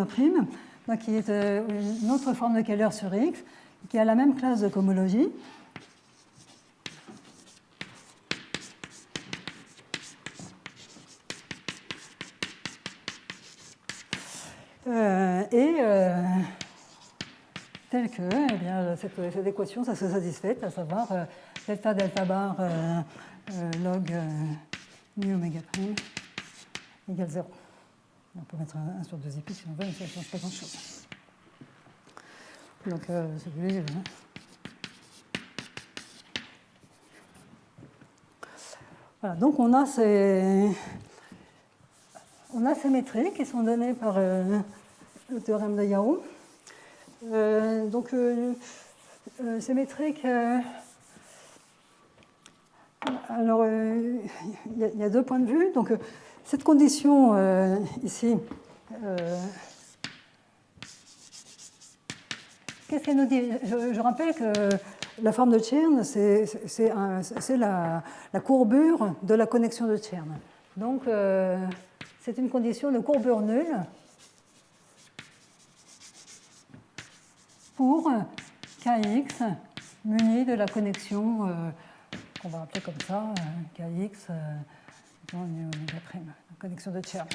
Speaker 1: prime, donc qui est une autre forme de Keller sur X, qui a la même classe de cohomologie. Telle que eh bien, cette équation, ça se satisfait, à savoir delta delta bar log mu oméga prime égale 0. On peut mettre 1 sur 2 pi si on veut, mais ça ne change pas grand-chose. Donc, celui voilà, donc on a ces métriques qui sont données par le théorème de Yao. Donc, ces métriques, alors, il y a deux points de vue. Donc, cette condition ici, qu'est-ce qu'elle nous dit? Je rappelle que la forme de Chern, c'est la courbure de la connexion de Chern. Donc, c'est une condition de courbure nulle pour Kx muni de la connexion qu'on va appeler comme ça, Kx dans oméga prime, la connexion de Chern.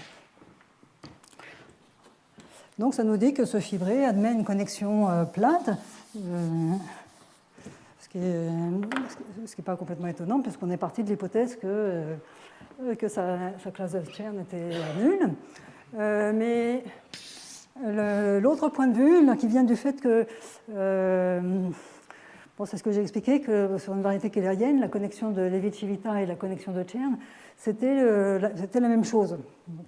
Speaker 1: Donc ça nous dit que ce fibré admet une connexion plate, ce qui n'est pas complètement étonnant puisqu'on est parti de l'hypothèse que sa classe de Chern était nulle. Mais l'autre point de vue, là, qui vient du fait que, bon, c'est ce que j'ai expliqué, que sur une variété keylérienne, la connexion de Levi-Civita et la connexion de Chern, c'était la même chose. Donc,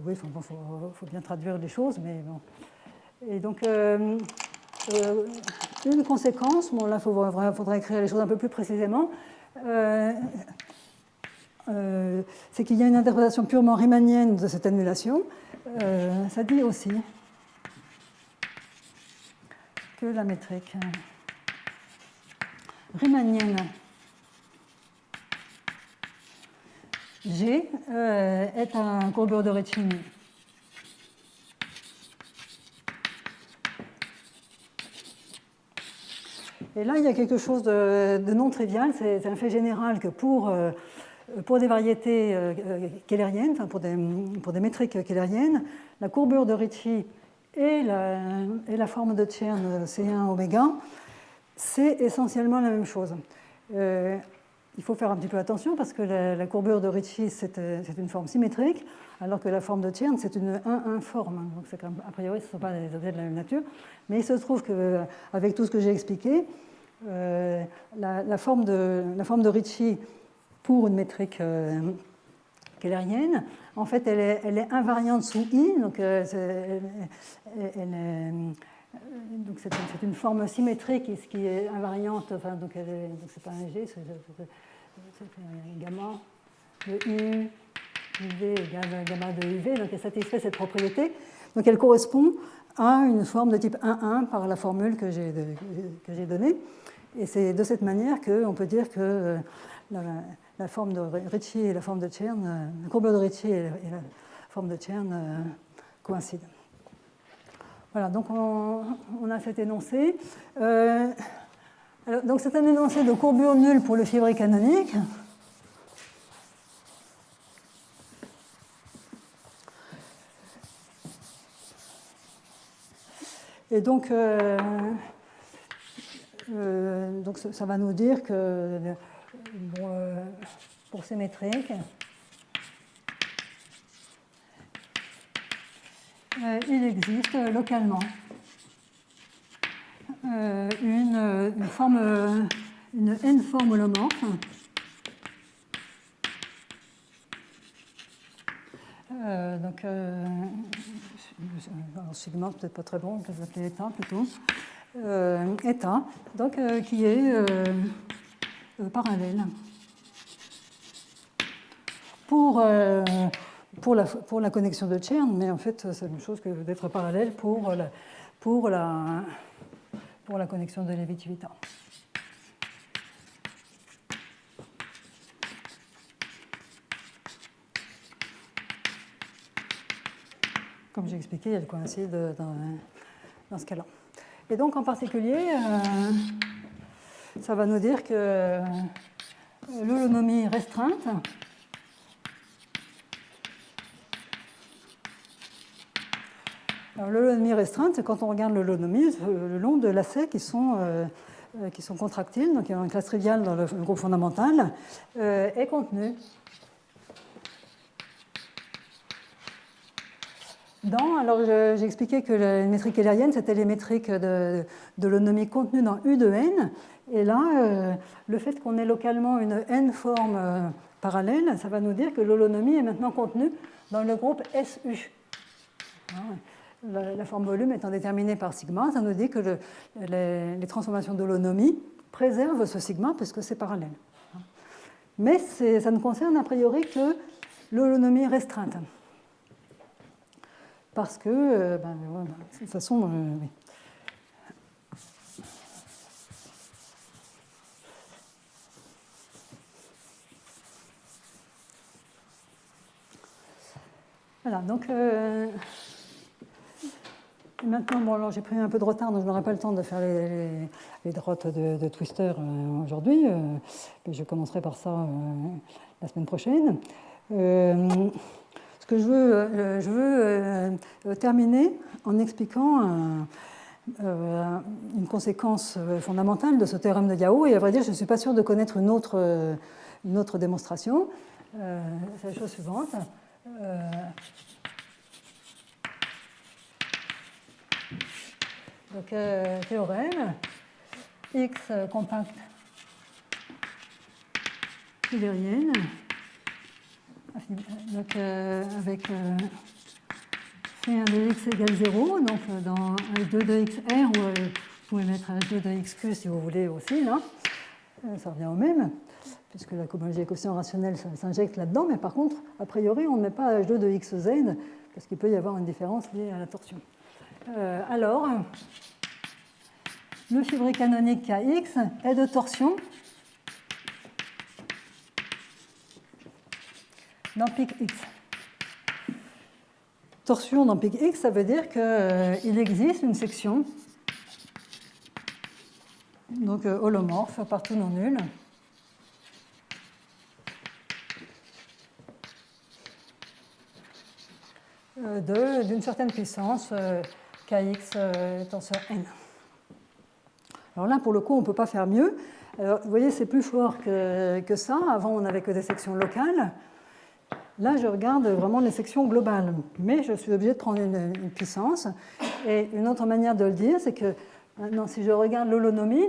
Speaker 1: oui, enfin, bon, faut bien traduire les choses, mais bon. Et donc, une conséquence, bon, là, il faudrait écrire les choses un peu plus précisément, c'est qu'il y a une interprétation purement riemannienne de cette annulation. Ça dit aussi que la métrique riemannienne G est un courbure de Ricci. Et là, il y a quelque chose de non trivial. C'est un fait général que pour des variétés keylériennes, enfin pour des métriques keylériennes, la courbure de Ricci et la forme de Chern C1 oméga, c'est essentiellement la même chose. Il faut faire un petit peu attention parce que la courbure de Ricci, c'est une forme symétrique, alors que la forme de Chern, c'est une 1-1 forme. Donc, a priori, ce ne sont pas des objets de la même nature. Mais il se trouve qu'avec tout ce que j'ai expliqué, la forme de Ricci pour une métrique keylérienne, en fait, elle est invariante sous I, donc c'est une forme symétrique, ce qui est invariante, enfin, donc c'est pas un G, c'est un gamma de U, UV égale gamma de UV, donc elle satisfait cette propriété. Donc elle correspond à une forme de type 1,1 par la formule que j'ai donnée. Et c'est de cette manière qu'on peut dire que la forme de Ricci et la forme de Chern, la courbure de Ricci et la forme de Chern coïncident. Voilà, donc on a cet énoncé. Donc c'est un énoncé de courbure nulle pour le fibré canonique. Et donc ça va nous dire que pour ces métriques, il existe localement une n-forme holomorphe Donc, sigma, peut-être pas très bon, on peut l'appeler état plutôt. État, donc qui est parallèle. Pour la connexion de Chern, mais en fait, c'est la même chose que d'être parallèle pour la connexion de Levi-Civita. Comme j'ai expliqué, elles coïncident dans ce cas-là. Et donc, en particulier, ça va nous dire que l'holonomie restreinte l'holonomie restreinte, c'est quand on regarde l'holonomie le long de lacets qui sont contractiles, donc il y a une classe triviale dans le groupe fondamental, est contenue alors j'ai expliqué que les métriques eulériennes, c'était les métriques de l'holonomie contenue dans U de n. Et là, le fait qu'on ait localement une n-forme parallèle, ça va nous dire que l'holonomie est maintenant contenue dans le groupe SU. La forme volume étant déterminée par sigma, ça nous dit que les transformations d'holonomie préservent ce sigma parce que c'est parallèle. Mais ça ne concerne a priori que l'holonomie restreinte. Parce que, de toute façon, oui. Voilà, donc maintenant, bon, alors j'ai pris un peu de retard, donc je n'aurai pas le temps de faire les droites de Twister aujourd'hui, mais je commencerai par ça la semaine prochaine. Ce que je veux terminer en expliquant une conséquence fondamentale de ce théorème de Yao, et à vrai dire, je ne suis pas sûre de connaître une autre démonstration. C'est la chose suivante. Donc, théorème, X compact eulérienne, donc avec P1 de x égale 0, donc dans H2 de xr, ou vous pouvez mettre H2 de xq si vous voulez aussi, là, ça revient au même, puisque la cohomologie des quotients rationnels s'injecte là-dedans, mais par contre, a priori, on ne met pas H2 de xz, parce qu'il peut y avoir une différence liée à la torsion. Alors, le fibré canonique Kx est de torsion dans pic X. Torsion dans pic X, ça veut dire qu'il existe une section donc holomorphe partout non nulle d'une certaine puissance Kx tenseur n. Alors là, pour le coup, on ne peut pas faire mieux. Alors, vous voyez, c'est plus fort que ça. Avant, on n'avait que des sections locales. Là, je regarde vraiment les sections globales, mais je suis obligé de prendre une puissance. Et une autre manière de le dire, c'est que maintenant, si je regarde l'holonomie,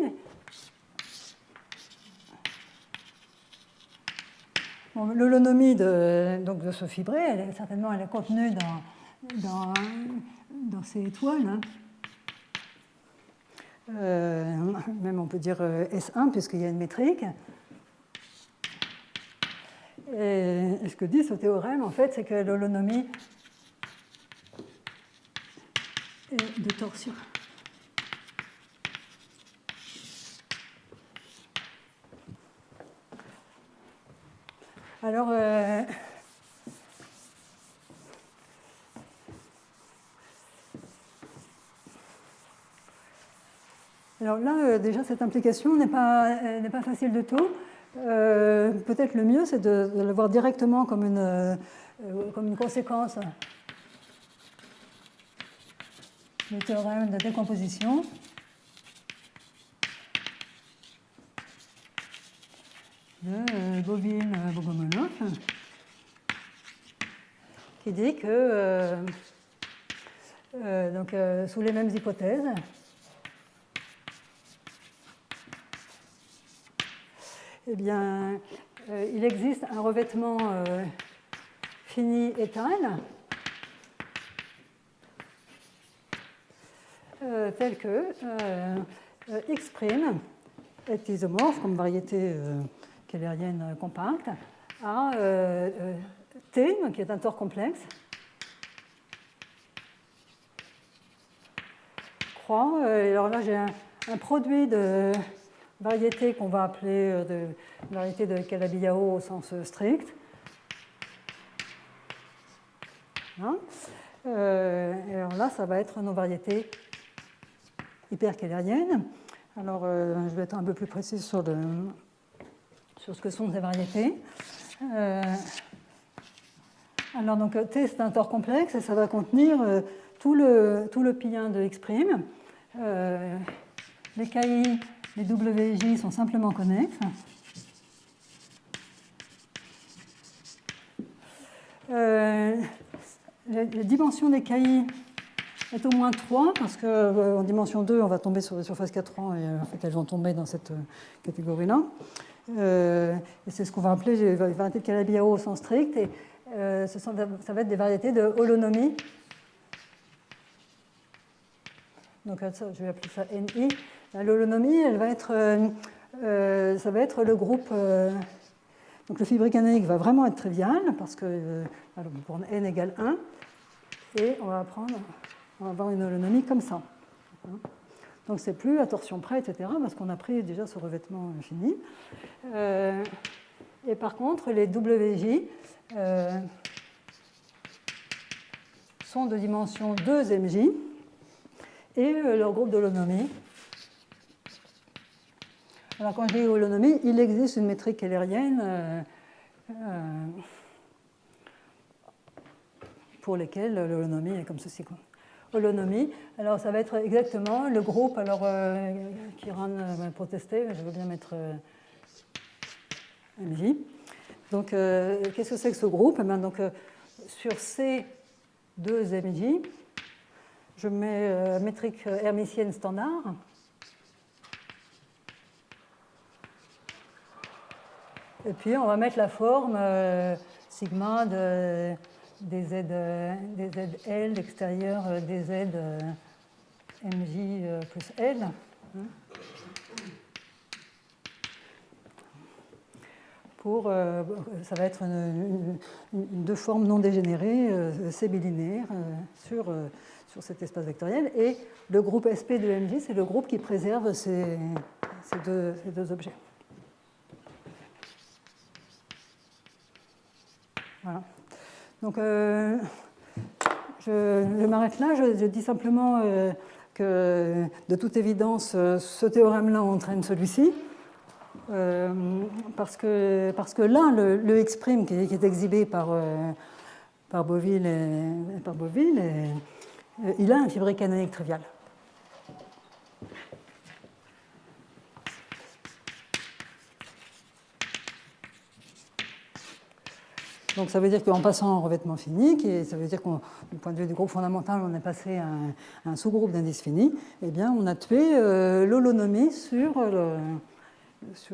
Speaker 1: bon, l'holonomie de ce fibré, elle est contenue dans ces étoiles. Hein. Même on peut dire S1, puisqu'il y a une métrique. Et ce que dit ce théorème, en fait, c'est que l'holonomie est de torsion. Alors, là, déjà, cette implication n'est pas facile du tout. Peut-être le mieux, c'est de le voir directement comme une conséquence du théorème de décomposition. De Bobine-Bogomolov, qui dit que sous les mêmes hypothèses, eh bien, il existe un revêtement finie étale telle que X' est isomorphe comme variété keylérienne compacte à T, qui est un tor complexe, croix. Alors là, j'ai un produit de variété qu'on va appeler de variété de Calabi-Yau au sens strict. Hein, alors là, ça va être nos variétés hyperkeylériennes. Alors, je vais être un peu plus précise sur ce que sont ces variétés. Alors, donc, T, c'est un tor complexe et ça va contenir tout le pi1 de X'. Les KI, les WJ sont simplement connexes. La dimension des KI est au moins 3, parce qu'en dimension 2, on va tomber sur les surfaces 4 ans, et en fait, elles vont tomber dans cette catégorie-là. Et c'est ce qu'on va appeler les variétés de Calabi-Yau au sens strict, et ça va être des variétés de holonomie. Donc, je vais appeler ça NI. L'holonomie, elle va être, ça va être le groupe. Donc, le fibré canonique va vraiment être trivial, parce que alors, pour n égale 1, et on va avoir une holonomie comme ça. Donc, c'est plus à torsion près, etc., parce qu'on a pris déjà ce revêtement fini. Et par contre, les WJ sont de dimension 2 MJ, et leur groupe d'holonomie. Alors, quand je dis holonomie, il existe une métrique keylérienne pour lesquelles l'holonomie est comme ceci. Holonomie, alors ça va être exactement le groupe, alors Kiran va protester, mais je veux bien mettre MJ. Donc, qu'est-ce que c'est que ce groupe? Eh bien, donc, sur C2 MJ, je mets métrique hermitienne standard. Et puis, on va mettre la forme sigma des ZL extérieur des Z MJ plus L. Ça va être deux formes non dégénérées, C bilinéaire, sur cet espace vectoriel. Et le groupe SP de MJ, c'est le groupe qui préserve ces deux objets. Voilà. Donc, je m'arrête là. Je dis simplement que, de toute évidence, ce théorème-là entraîne celui-ci. Parce que là, le X' qui est exhibé par Beauville, il a un fibré canonique trivial. Donc ça veut dire qu'en passant en revêtement fini, ça veut dire qu'au point de vue du groupe fondamental, on est passé à un sous-groupe d'indices finis, eh bien on a tué l'holonomie sur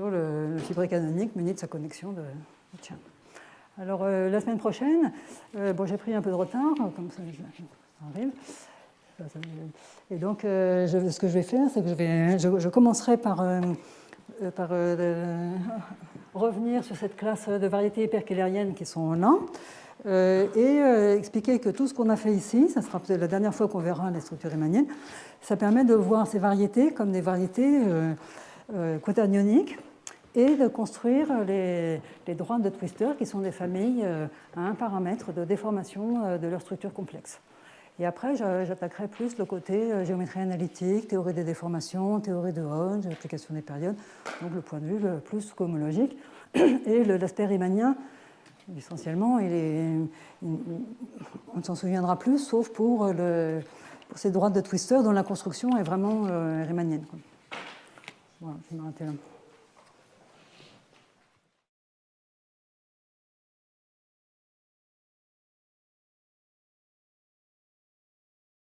Speaker 1: le fibré canonique muni de sa connexion de Tiens. Alors la semaine prochaine, bon, j'ai pris un peu de retard, comme ça arrive. Et donc ce que je vais faire, c'est que je commencerai par revenir sur cette classe de variétés hyperkeylériennes qui sont là, et expliquer que tout ce qu'on a fait ici, ça sera peut-être la dernière fois qu'on verra les structures riemanniennes, ça permet de voir ces variétés comme des variétés quaternioniques et de construire les droites de Twister qui sont des familles à un paramètre de déformation de leur structure complexe. Et après, j'attaquerai plus le côté géométrie analytique, théorie des déformations, théorie de Hodge, application des périodes, donc le point de vue plus cohomologique. Et l'aspect riemannien, essentiellement, on ne s'en souviendra plus, sauf pour ces droites de Twister dont la construction est vraiment riemannienne. Voilà, je vais m'arrêter là.